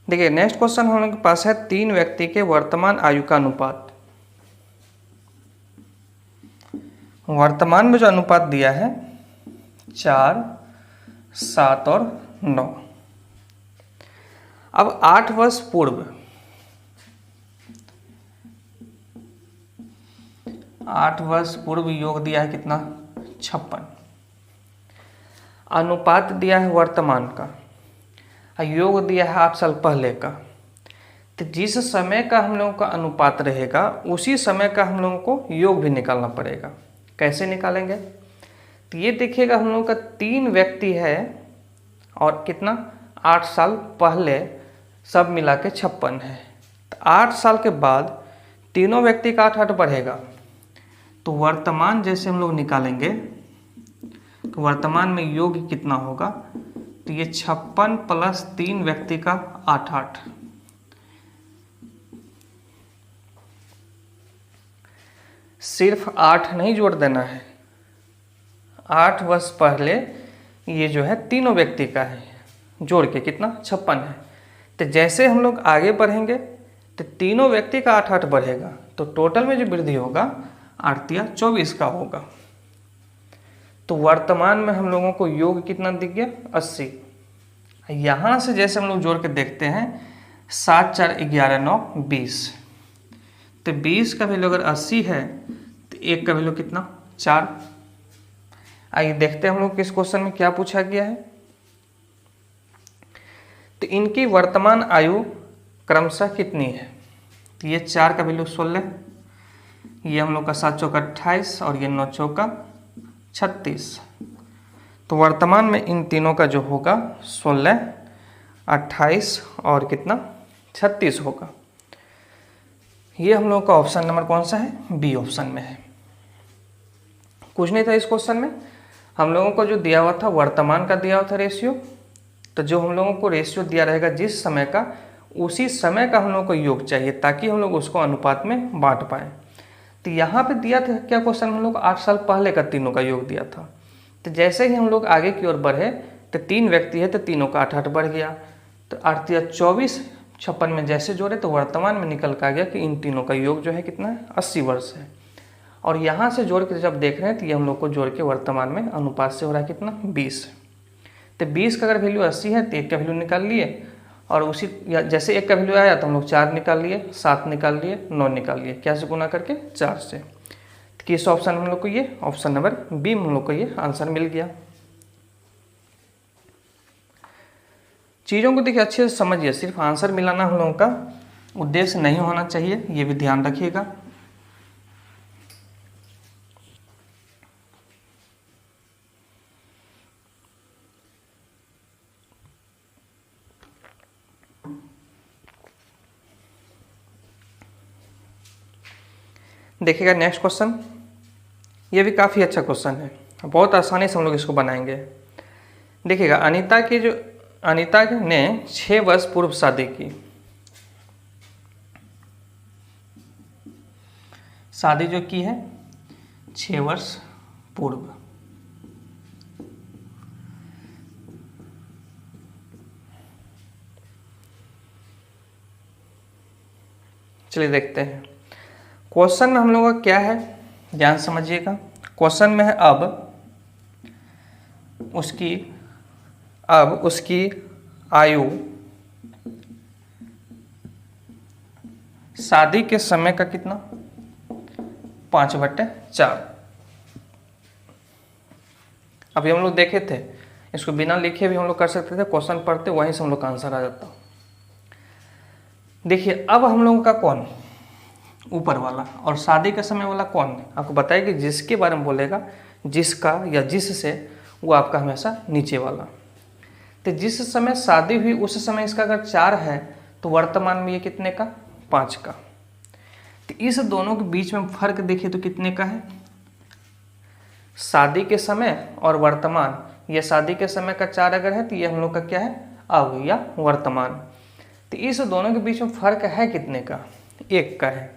देखिए नेक्स्ट क्वेश्चन हम लोग के पास है 3 व्यक्ति के वर्तमान आयु का अनुपात। वर्तमान में जो अनुपात दिया है 4, 7 और 9। अब 8 वर्ष पूर्व, 8 वर्ष पूर्व योग दिया है कितना, 56। अनुपात दिया है वर्तमान का, योग दिया है 8 साल पहले का। तो जिस समय का हम लोगों का अनुपात रहेगा उसी समय का हम लोगों को योग भी निकालना पड़ेगा। कैसे निकालेंगे, तो ये देखिएगा हम लोगों का 3 व्यक्ति है और कितना, 8 साल पहले, सब मिला के 56 है। तो 8 साल के बाद तीनों व्यक्ति का 8 बढ़ेगा। तो वर्तमान जैसे हम लोग निकालेंगे तो वर्तमान में योग कितना होगा, तो ये 56 प्लस 3 व्यक्ति का 8। सिर्फ 8 नहीं जोड़ देना है, 8 वर्ष पहले ये जो है तीनों व्यक्ति का है, जोड़ के कितना, 56 है। तो जैसे हम लोग आगे बढ़ेंगे तो तीनों व्यक्ति का 8 बढ़ेगा, तो टोटल में जो वृद्धि होगा 8 या 24 का होगा। तो वर्तमान में हम लोगों को योग कितना दिख गया, 80। यहाँ से जैसे हम लोग जोड़ के देखते हैं, 7, 4, 11, 9, 20। तो 20 का वैल्यू अगर 80 है तो 1 का वैल्यू कितना, 4। आइए देखते हैं हम लोग किस क्वेश्चन में क्या पूछा गया है। तो इनकी वर्तमान आयु क्रमशः कितनी है, तो ये 4 का वैल्यू 16, ये हम लोग का 7 चौका 28 और ये 9 चौका 36। तो वर्तमान में इन तीनों का जो होगा 16, 28 और कितना, 36 होगा। ये हम लोग का ऑप्शन नंबर कौन सा है, बी ऑप्शन में है। कुछ नहीं था इस क्वेश्चन में, हम लोगों को जो दिया हुआ था वर्तमान का दिया हुआ था रेशियो। तो जो हम लोगों को रेशियो दिया रहेगा जिस समय का, उसी समय का हम लोग को योग चाहिए ताकि हम लोग उसको अनुपात में बांट पाएँ। तो यहाँ पे दिया था क्या क्वेश्चन, हम लोग 8 साल पहले का तीनों का योग दिया था। तो जैसे ही हम लोग आगे की ओर बढ़े तो 3 व्यक्ति है तो तीनों का 8 बढ़ गया। तो 8 या 24, 56 में जैसे जोड़े तो वर्तमान में निकल कर आ गया कि इन तीनों का योग जो है कितना है, 80 वर्ष है। और यहाँ से जोड़ के जब देख रहे हैं तो ये हम लोग को जोड़ के वर्तमान में अनुपात से हो रहा है कितना, 20। तो 20 का अगर वैल्यू 80 है तो 1 का वैल्यू निकाल लिए, और उसी जैसे 1 का वैल्यू आया तो हम लोग 4 निकाल लिए, 7 निकाल लिए, 9 निकाल लिए, क्या से गुना करके, 4 से। तो किस ऑप्शन हम लोग को, ये ऑप्शन नंबर बी हम लोग को ये आंसर मिल गया। चीज़ों को देखिए अच्छे से समझिए, सिर्फ आंसर मिलाना हम लोगों का उद्देश्य नहीं होना चाहिए, ये भी ध्यान रखिएगा। देखिएगा नेक्स्ट क्वेश्चन, ये भी काफ़ी अच्छा क्वेश्चन है, बहुत आसानी से हम लोग इसको बनाएंगे। देखिएगा अनीता ने 6 वर्ष पूर्व शादी की। शादी जो की है 6 वर्ष पूर्व। चलिए देखते हैं क्वेश्चन में हम लोगों का क्या है, ध्यान समझिएगा। क्वेश्चन में है अब उसकी आयु शादी के समय का कितना 5/4। अभी हम लोग देखे थे, इसको बिना लिखे भी हम लोग कर सकते थे, क्वेश्चन पढ़ते वहीं से हम लोग का आंसर आ जाता। देखिए अब हम लोगों का कौन ऊपर वाला और शादी के समय वाला कौन, आपको बताइए कि जिसके बारे में बोलेगा, जिसका या जिससे, वो आपका हमेशा नीचे वाला। तो जिस समय शादी हुई उस समय इसका अगर 4 है तो वर्तमान में ये कितने का 5 का। तो इस दोनों के बीच में फर्क देखिए तो कितने का है, शादी के समय और वर्तमान। ये शादी के समय का 4 अगर है तो ये हम लोग का क्या है अब या वर्तमान। तो इस दोनों के बीच में फर्क है कितने का 1 का है।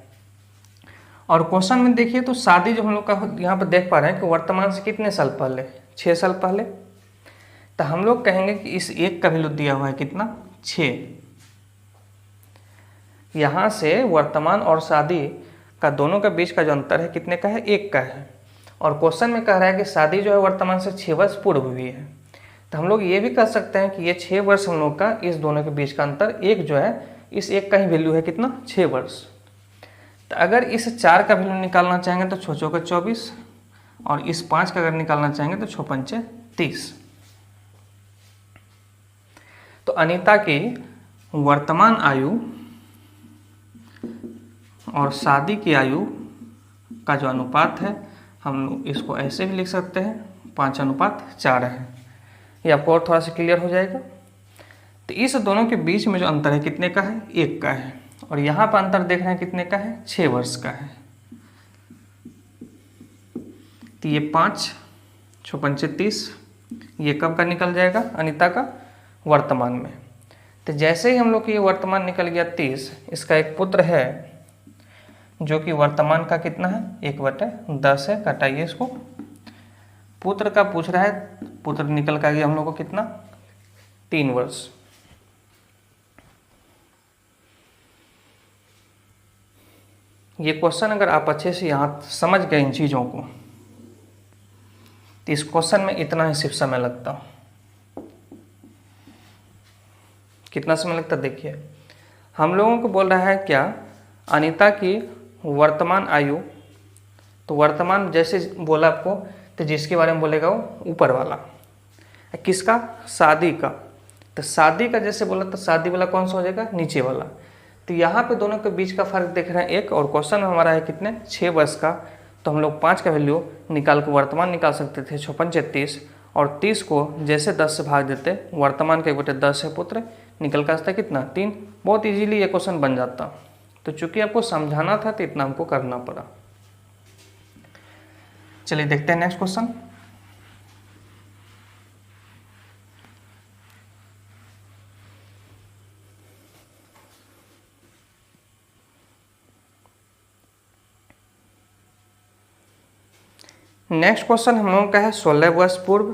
और क्वेश्चन में देखिए तो शादी जो हम लोग का यहाँ पर देख पा रहे हैं कि वर्तमान से कितने साल पहले 6 साल पहले। तो हम लोग कहेंगे कि इस 1 का वैल्यू दिया हुआ है कितना 6। यहाँ से वर्तमान और शादी का दोनों के बीच का जो अंतर है कितने का है 1 का है। और क्वेश्चन में कह रहा है कि शादी जो है वर्तमान से 6 वर्ष पूर्व हुई है। तो हम लोग ये भी कह सकते हैं कि ये 6 वर्ष हम लोग का इस दोनों के बीच का अंतर 1 जो है इस 1 का ही वैल्यू है कितना 6 वर्ष। तो अगर इस 4 का वैल्यू निकालना चाहेंगे तो 6 चौके 24 और इस 5 का अगर निकालना चाहेंगे तो 6 पंचे 30। तो अनीता की वर्तमान आयु और शादी की आयु का जो अनुपात है हम लोग इसको ऐसे भी लिख सकते हैं 5:4 है। ये आपको और थोड़ा सा क्लियर हो जाएगा। तो इस दोनों के बीच में जो अंतर है कितने का है 1 का है। और यहाँ पर अंतर देख रहे हैं कितने का है 6 वर्ष का है। तो ये 5 6 पंचे 30 ये कब का निकल जाएगा अनीता का वर्तमान में। तो जैसे ही हम लोग की ये वर्तमान निकल गया 30, इसका एक पुत्र है जो कि वर्तमान का कितना है 1/10 है। घटाइए इसको, पुत्र का पूछ रहा है, पुत्र निकल का गया हम लोग को कितना 3 वर्ष। ये क्वेश्चन अगर आप अच्छे से यहाँ समझ गए इन चीज़ों को तो इस क्वेश्चन में इतना ही सिर्फ समय लगता। कितना समय लगता देखिए, हम लोगों को बोल रहा है क्या अनीता की वर्तमान आयु। तो वर्तमान जैसे बोला आपको तो जिसके बारे में बोलेगा वो ऊपर वाला, किसका शादी का। तो शादी का जैसे बोला तो शादी वाला कौन सा हो जाएगा नीचे वाला। तो यहाँ पे दोनों के बीच का फर्क देख रहे हैं 1 और क्वेश्चन हमारा है कितने 6 वर्ष का। तो हम लोग 5 का वैल्यू निकाल के वर्तमान निकाल सकते थे 6 पंचे 30 और 30 को जैसे 10 से भाग देते वर्तमान के 1/10 है पुत्र निकल का आता कितना 3। बहुत इजीली ये क्वेश्चन बन जाता। तो चूंकि आपको समझाना था तो इतना हमको करना पड़ा। चलिए देखते हैं नेक्स्ट क्वेश्चन। नेक्स्ट क्वेश्चन हम लोगों का है 16 वर्ष पूर्व।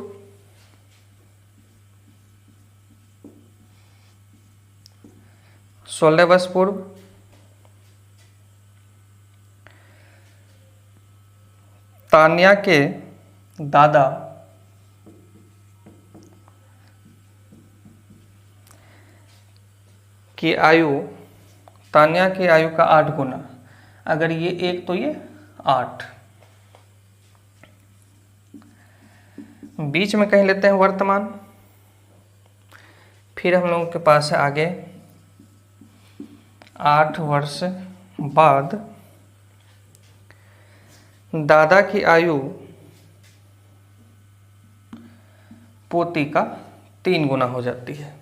तान्या के दादा की आयु तान्या की आयु का 8 गुना। अगर ये 1 तो ये 8। बीच में कहीं लेते हैं वर्तमान, फिर हम लोगों के पास है आगे 8 वर्ष बाद दादा की आयु पोती का 3 गुना हो जाती है।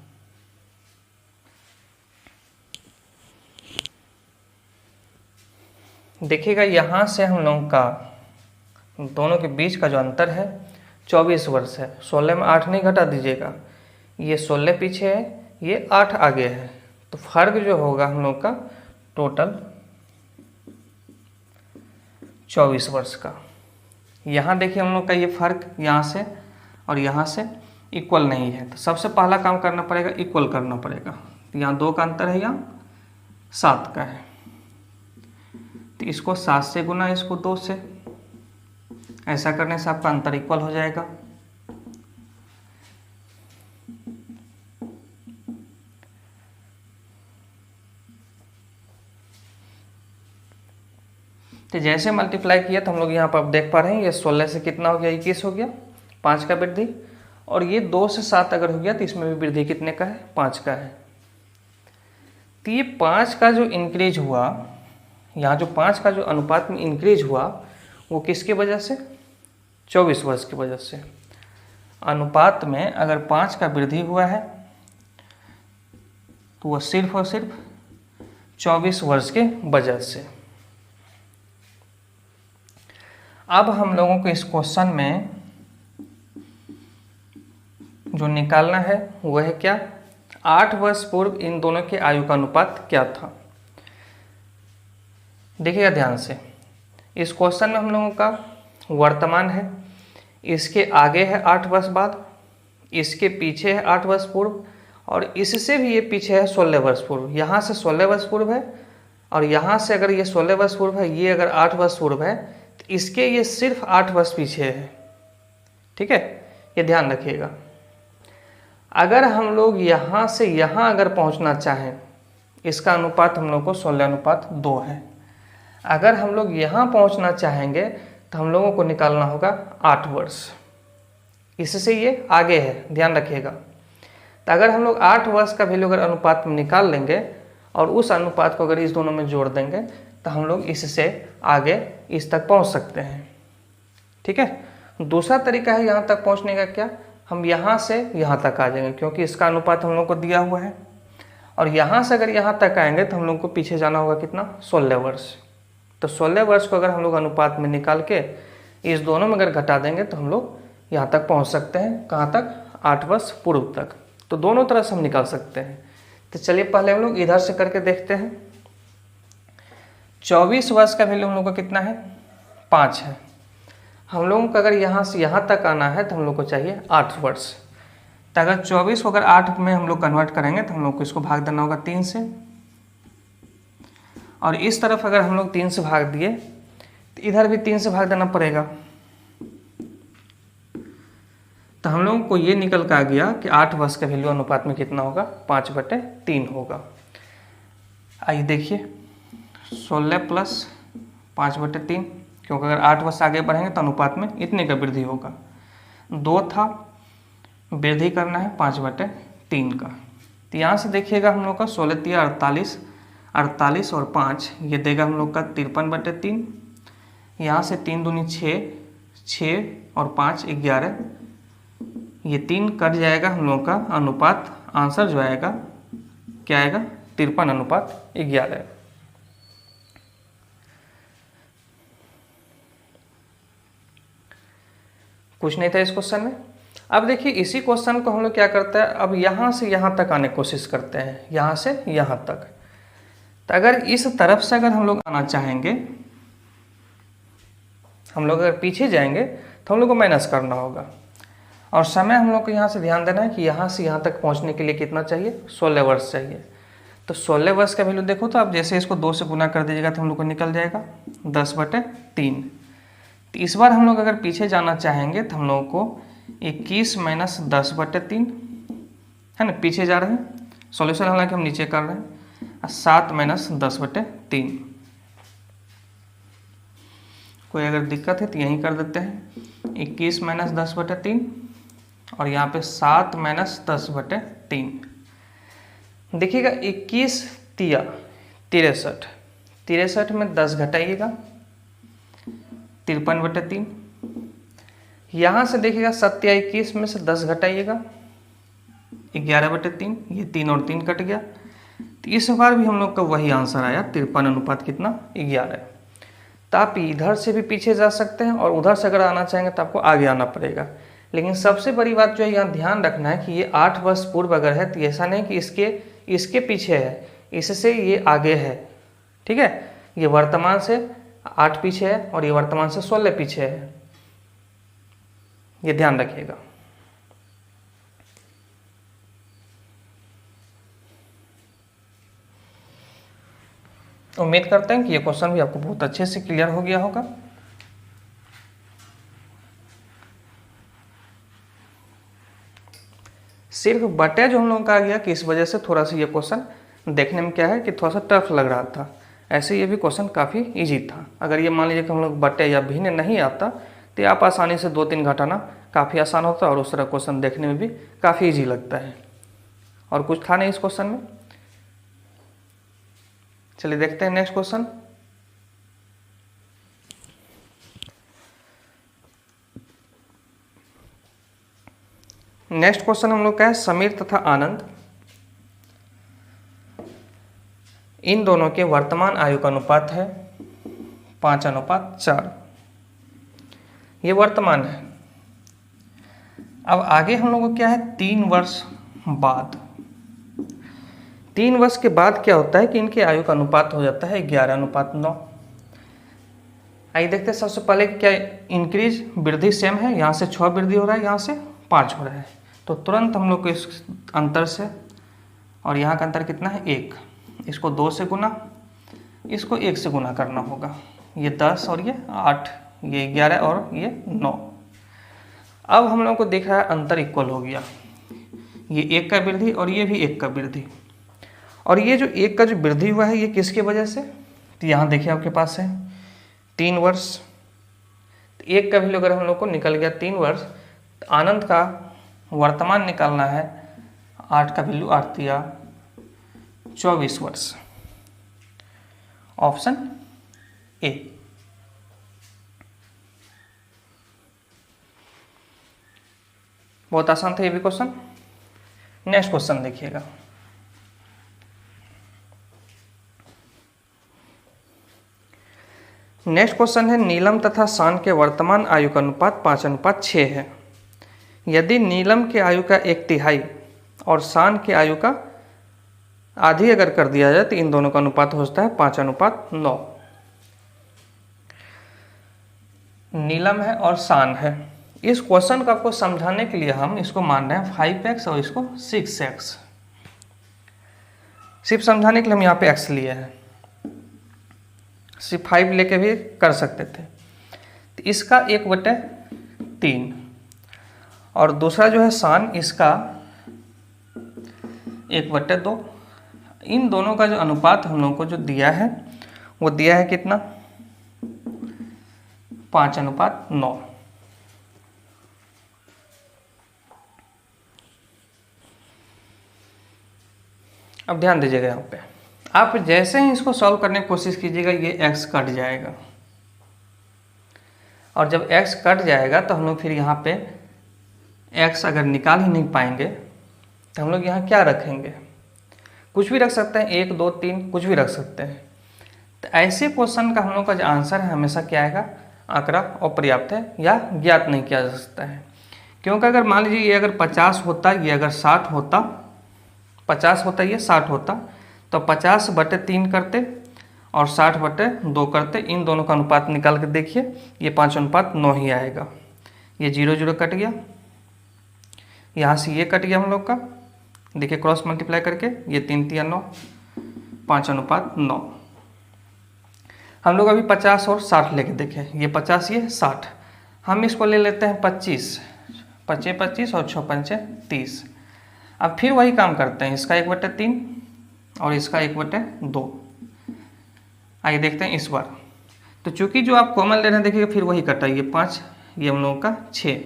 देखिएगा यहाँ से हम लोगों का दोनों के बीच का जो अंतर है 24 वर्ष है। 16 में 8 नहीं घटा दीजिएगा, ये 16 पीछे है ये 8 आगे है। तो फर्क जो होगा हम लोग का टोटल 24 वर्ष का। यहाँ देखिए हम लोग का ये फर्क यहाँ से और यहाँ से इक्वल नहीं है। तो सबसे पहला काम करना पड़ेगा इक्वल करना पड़ेगा। तो यहाँ 2 का अंतर है, यहाँ 7 का है। तो इसको 7 से गुना इसको 2 से, ऐसा करने से आपका अंतर इक्वल हो जाएगा। तो जैसे मल्टीप्लाई किया तो हम लोग यहाँ पर अब देख पा रहे हैं ये 16 से कितना हो गया, 21 हो गया, 5 का वृद्धि। और ये 2 से 7 अगर हो गया तो इसमें भी वृद्धि कितने का है, 5 का है। तो ये 5 का जो इंक्रीज हुआ, यहाँ जो 5 का जो अनुपात में इंक्रीज हुआ वो किसकी वजह से, 24 वर्ष की वजह से। अनुपात में अगर 5 का वृद्धि हुआ है तो वह सिर्फ और सिर्फ 24 वर्ष के वजह से। अब हम लोगों को इस क्वेश्चन में जो निकालना है वह है क्या, 8 वर्ष पूर्व इन दोनों के आयु का अनुपात क्या था। देखिएगा ध्यान से, इस क्वेश्चन में हम लोगों का वर्तमान है, इसके आगे है 8 वर्ष बाद, इसके पीछे है 8 वर्ष पूर्व, और इससे भी ये पीछे है 16 वर्ष पूर्व। यहाँ से 16 वर्ष पूर्व है और यहाँ से अगर ये 16 वर्ष पूर्व है, ये अगर 8 वर्ष पूर्व है तो इसके ये सिर्फ 8 वर्ष पीछे है। ठीक है, ये ध्यान रखिएगा। अगर हम लोग यहाँ से यहाँ अगर पहुँचना चाहें, इसका अनुपात हम लोग को 16:2 है। अगर हम लोग यहाँ पहुँचना चाहेंगे तो हम लोगों को निकालना होगा 8 वर्ष, इससे ये आगे है, ध्यान रखिएगा। तो अगर हम लोग 8 वर्ष का वैल्यू अगर अनुपात में निकाल लेंगे और उस अनुपात को अगर इस दोनों में जोड़ देंगे तो हम लोग इससे आगे इस तक पहुंच सकते हैं। ठीक है, दूसरा तरीका है यहाँ तक पहुंचने का, क्या, हम यहाँ से यहाँ तक आ जाएंगे क्योंकि इसका अनुपात हम लोग को दिया हुआ है, और यहाँ से अगर यहाँ तक आएंगे तो हम लोग को पीछे जाना होगा कितना, 16 वर्ष। तो 16 वर्ष को अगर हम लोग अनुपात में निकाल के इस दोनों में अगर घटा देंगे तो हम लोग यहाँ तक पहुँच सकते हैं। कहाँ तक, 8 वर्ष पूर्व तक। तो दोनों तरह से हम निकाल सकते हैं। तो चलिए पहले हम लोग इधर से करके देखते हैं। 24 वर्ष का वैल्यू हम लोग का कितना है, 5 है। हम लोगों को अगर यहाँ से यहाँ तक आना है तो हम लोग को चाहिए 8 वर्ष। तो अगर 24 को अगर 8 में हम लोग कन्वर्ट करेंगे तो हम लोग को इसको भाग देना होगा 3 से, और इस तरफ अगर हम लोग 3 से भाग दिए तो इधर भी 3 से भाग देना पड़ेगा। तो हम लोगों को ये निकल कर आ गया कि 8 वर्ष का वैल्यू अनुपात में कितना होगा, 5/3 होगा। आइए देखिए, 16 + 5/3, क्योंकि अगर 8 वर्ष आगे बढ़ेंगे तो अनुपात में इतने का वृद्धि होगा। 2 था, वृद्धि करना है 5/3 का। तो यहाँ से देखिएगा हम लोग का 16 × 48, 48 और 5 ये देगा हम लोग का 53/3। यहाँ से 3 दूनी 6, 6 और 5 11, ये 3 कट जाएगा हम लोग का अनुपात। आंसर जो आएगा क्या आएगा, 53:11। कुछ नहीं था इस क्वेश्चन में। अब देखिए इसी क्वेश्चन को हम लोग क्या करते हैं, अब यहाँ से यहाँ तक आने की कोशिश करते हैं, यहाँ से यहाँ तक। तो अगर इस तरफ से अगर हम लोग आना चाहेंगे, हम लोग अगर पीछे जाएंगे तो हम लोग को माइनस करना होगा, और समय हम लोग को यहाँ से ध्यान देना है कि यहाँ से यहाँ तक पहुँचने के लिए कितना चाहिए, 16 वर्ष चाहिए। तो 16 वर्ष का वैल्यू देखो तो आप जैसे इसको 2 से गुना कर दीजिएगा तो हम लोग को निकल जाएगा 10/3। तो इस बार हम लोग अगर पीछे जाना चाहेंगे तो हम लोगों को 21 - 10/3 है ना, पीछे जा रहे हैं, सॉल्यूशन हालांकि हम नीचे कर रहे हैं, 7 - 10/3। कोई अगर दिक्कत है तो यहीं कर देते हैं, 21 - 10/3 और यहाँ पे 7 - 10/3। देखिएगा 21 तिया 63, 63 में 10 घटाइएगा, 53/3। यहाँ से देखिएगा 7 या 21 में से 10 घटाइएगा, 11/3। ये 3 और 3 कट गया। तो इस बार भी हम लोग का वही आंसर आया, 53 अनुपात कितना, 11। तो आप इधर से भी पीछे जा सकते हैं और उधर से अगर आना चाहेंगे तो आपको आगे आना पड़ेगा। लेकिन सबसे बड़ी बात जो है यहाँ ध्यान रखना है कि ये 8 वर्ष पूर्व अगर है तो ऐसा नहीं कि इसके पीछे है, इससे ये आगे है। ठीक है, ये वर्तमान से 8 पीछे है और ये वर्तमान से 16 पीछे है, ये ध्यान रखिएगा। उम्मीद करते हैं कि ये क्वेश्चन भी आपको बहुत अच्छे से क्लियर हो गया होगा। सिर्फ बटे जो हम लोगों का आ गया कि इस वजह से थोड़ा सा ये क्वेश्चन देखने में क्या है कि थोड़ा सा टफ लग रहा था। ऐसे ये भी क्वेश्चन काफ़ी इजी था। अगर ये मान लीजिए कि हम लोग बटे या भिन्न नहीं आता तो आप आसानी से 2-3 घटाना काफ़ी आसान होता है और उस तरह क्वेश्चन देखने में भी काफ़ी इजी लगता है। और कुछ था नहीं इस क्वेश्चन में। चलिए देखते हैं नेक्स्ट क्वेश्चन। नेक्स्ट क्वेश्चन हम लोग का है समीर तथा आनंद इन दोनों के वर्तमान आयु का अनुपात है 5:4। ये वर्तमान है। अब आगे हम लोगों को क्या है 3 वर्ष बाद। 3 वर्ष के बाद क्या होता है कि इनके आयु का अनुपात हो जाता है 11:9। आइए देखते हैं सबसे पहले क्या इंक्रीज वृद्धि सेम है, यहाँ से 6 वृद्धि हो रहा है, यहाँ से 5 हो रहा है। तो तुरंत हम लोग को इस अंतर से, और यहाँ का अंतर कितना है 1, इसको 2 से गुना, इसको 1 से गुना करना होगा। ये 10 और ये 8, ये 11 और ये 9। अब हम लोग को दिख रहा है अंतर इक्वल हो गया। ये 1 का वृद्धि और ये भी 1 का वृद्धि। और ये जो 1 का जो वृद्धि हुआ है ये किसकी वजह से, तो यहाँ देखिए आपके पास है 3 वर्ष। तो 1 का वैल्यू अगर हम लोग को निकल गया 3 वर्ष, तो आनंद का वर्तमान निकालना है 8 का वैल्यू 8 दिया 24 वर्ष। Option A. बहुत आसान था ये भी क्वेश्चन। नेक्स्ट क्वेश्चन देखिएगा। नेक्स्ट क्वेश्चन है नीलम तथा शान के वर्तमान आयु का अनुपात 5:6 है। यदि नीलम के आयु का 1/3 और शान के आयु का आधी अगर कर दिया जाए तो इन दोनों का अनुपात हो जाता है 5:9। नीलम है और शान है। इस क्वेश्चन को आपको समझाने के लिए हम इसको मान रहे हैं 5x और इसको 6x। सिर्फ समझाने के लिए हम यहाँ पे x लिए हैं, सिर्फ 5 लेके भी कर सकते थे। तो इसका 1/3 और दूसरा जो है शान, इसका 1/2। इन दोनों का जो अनुपात हम लोगों को जो दिया है वो दिया है कितना 5:9। अब ध्यान दीजिएगा यहाँ पे, आप जैसे ही इसको सॉल्व करने की कोशिश कीजिएगा ये x कट जाएगा, और जब x कट जाएगा तो हम लोग फिर यहाँ पे x अगर निकाल ही नहीं पाएंगे तो हम लोग यहाँ क्या रखेंगे, कुछ भी रख सकते हैं, 1 2 3 कुछ भी रख सकते हैं। तो ऐसे क्वेश्चन का हम लोग का जो आंसर है हमेशा क्या आएगा, आंकड़ा अपर्याप्त है या ज्ञात नहीं किया जा सकता है। क्योंकि अगर मान लीजिए ये अगर 50 होता, ये अगर 60 होता, 50 होता ये 60 होता, तो 50/3 करते और 60/2 करते, इन दोनों का अनुपात निकाल के देखिए, ये 5:9 ही आएगा। ये 0 0 कट गया, यहाँ से ये कट गया हम लोग का, देखिए क्रॉस मल्टीप्लाई करके, ये 3 3 9, 5:9। हम लोग अभी 50 और 60 लेके देखें, ये 50 ये 60, हम इसको ले लेते हैं 25, 25 25 और 6 5 30। अब फिर वही काम करते हैं, इसका 1/3 और इसका 1/2। आइए देखते हैं इस बार। तो चूंकि जो आप कॉमन ले रहे हैं देखिएगा फिर वही कटा, ये 5, ये हम लोगों का 6।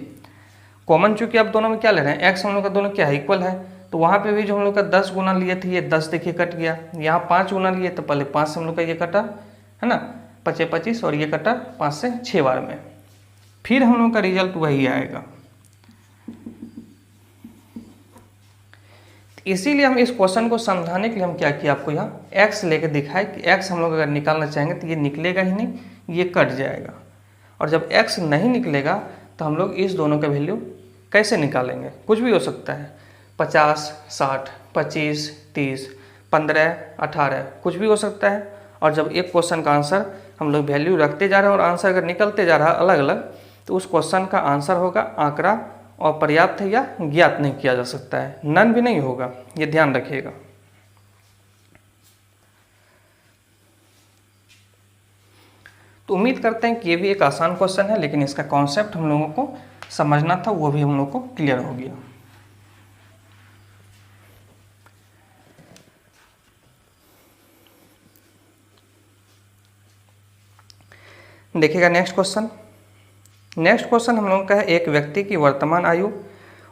कॉमन चूंकि आप दोनों में क्या ले रहे हैं, x हम लोग का दोनों क्या है इक्वल है, तो वहाँ पे भी जो हम लोग का 10 गुना लिए थे ये 10 देखिए कट गया, यहाँ 5 गुना लिए तो पहले 5 से हम लोग का ये कटा है ना, 25 25 और ये कटा 5 से 6 बार में, फिर हम लोग का रिजल्ट वही आएगा। इसीलिए हम इस क्वेश्चन को समझाने के लिए हम क्या किया, आपको यहाँ x लेके दिखाए कि x हम लोग अगर निकालना चाहेंगे तो ये निकलेगा ही नहीं, ये कट जाएगा। और जब x नहीं निकलेगा तो हम लोग इस दोनों का वैल्यू कैसे निकालेंगे, कुछ भी हो सकता है, 50 60 25 30 15 18 कुछ भी हो सकता है। और जब एक क्वेश्चन का आंसर हम लोग वैल्यू रखते जा रहे हैं और आंसर अगर निकलते जा रहा है अलग अलग, तो उस क्वेश्चन का आंसर होगा आंकड़ा अपर्याप्त है या ज्ञात नहीं किया जा सकता है, नन भी नहीं होगा, ये ध्यान रखिएगा। तो उम्मीद करते हैं कि ये भी एक आसान क्वेश्चन है, लेकिन इसका कॉन्सेप्ट हम लोगों को समझना था, वो भी हम लोग को क्लियर हो गया। देखिएगा नेक्स्ट क्वेश्चन। नेक्स्ट क्वेश्चन हम लोगों का है, एक व्यक्ति की वर्तमान आयु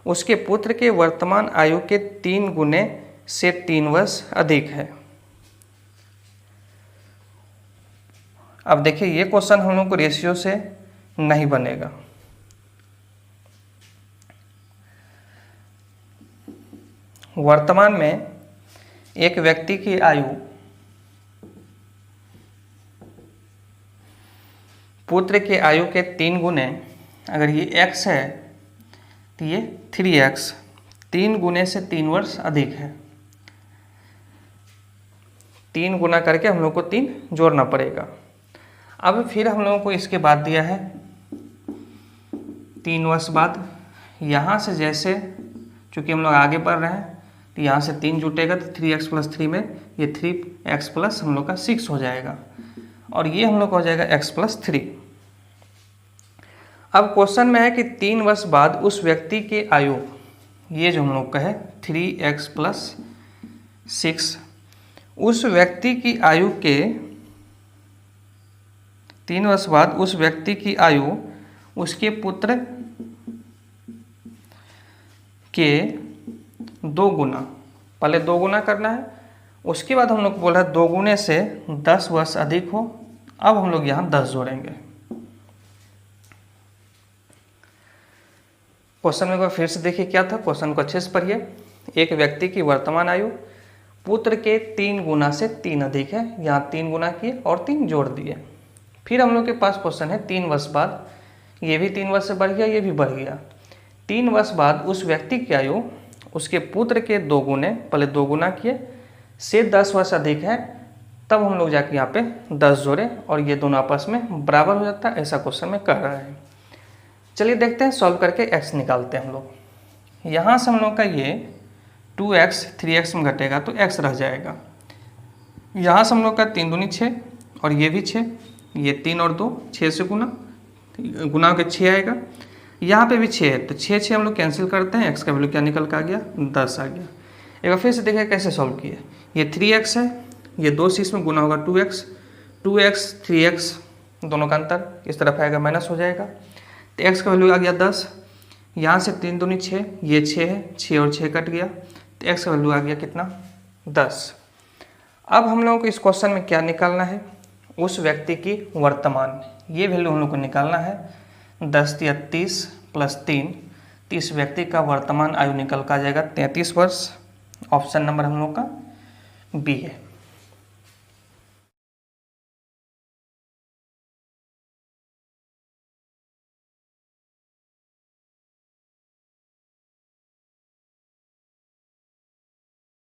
उसके पुत्र के वर्तमान आयु के 3 गुने से 3 वर्ष अधिक है। अब देखिए ये क्वेश्चन हम लोग को रेशियो से नहीं बनेगा। वर्तमान में एक व्यक्ति की आयु पुत्र के आयु के 3 गुने, अगर ये x है तो ये 3x, 3 गुने से 3 वर्ष अधिक है। 3 गुना करके हम लोग को 3 जोड़ना पड़ेगा। अब फिर हम लोगों को इसके बाद दिया है 3 वर्ष बाद। यहाँ से जैसे चूँकि हम लोग आगे बढ़ रहे हैं तो यहाँ से 3 जुटेगा तो 3x + 3 में ये 3x प्लस हम लोग का 6 हो जाएगा और ये हम लोग का हो जाएगा x + 3। अब क्वेश्चन में है कि 3 वर्ष बाद उस व्यक्ति की आयु, ये जो हम लोग का है 3x + 6, उस व्यक्ति की आयु के 3 वर्ष बाद उस व्यक्ति की आयु उसके पुत्र के 2 गुना, पहले 2 गुना करना है, उसके बाद हम लोग बोल रहे हैं 2 गुने से 10 वर्ष अधिक हो। अब हम लोग यहाँ 10 जोड़ेंगे। क्वेश्चन में एक बार फिर से देखिए क्या था, क्वेश्चन को अच्छे से पढ़िए। एक व्यक्ति की वर्तमान आयु पुत्र के 3 गुना से 3 अधिक है, यहाँ 3 गुना किए और 3 जोड़ दिए। फिर हम लोग के पास क्वेश्चन है 3 वर्ष बाद, ये भी 3 वर्ष से बढ़ गया, ये भी बढ़ गया। 3 वर्ष बाद उस व्यक्ति की आयु उसके पुत्र के 2 गुने, पहले 2 गुना किए, से 10 वर्ष अधिक है, तब हम लोग जाके यहाँ पे 10 जोड़े और ये दोनों आपस में बराबर हो जाता है, ऐसा क्वेश्चन में कह रहा है। चलिए देखते हैं, सॉल्व करके x निकालते हैं हम लोग। यहाँ से हम लोग का ये 2x 3x में घटेगा तो x रह जाएगा। यहाँ से हम लोग का 3 दूनी 6 और ये भी 6, ये 3 और 2 6 से गुना के 6 आएगा। यहाँ पे भी 6 है तो 6 हम लोग कैंसिल करते हैं, x का वैल्यू क्या निकल के आ गया, 10 आ गया। एक बार फिर से देखिए कैसे सॉल्व किए। ये 3x है, ये 2 से इसमें गुना होगा 2x, 3x दोनों का अंतर इस तरफ आएगा, माइनस हो जाएगा तो x का वैल्यू आ गया 10। यहाँ से 3 दूनी 6, ये 6 है, 6 और 6 कट गया तो x का वैल्यू आ गया कितना, 10। अब हम लोगों को इस क्वेश्चन में क्या निकालना है, उस व्यक्ति की वर्तमान, ये वैल्यू हम लोग को निकालना है। 10 या 30 + 3, तो इस व्यक्ति का वर्तमान आयु निकल कर आ जाएगा 33 वर्ष। ऑप्शन नंबर हम लोग का बी है।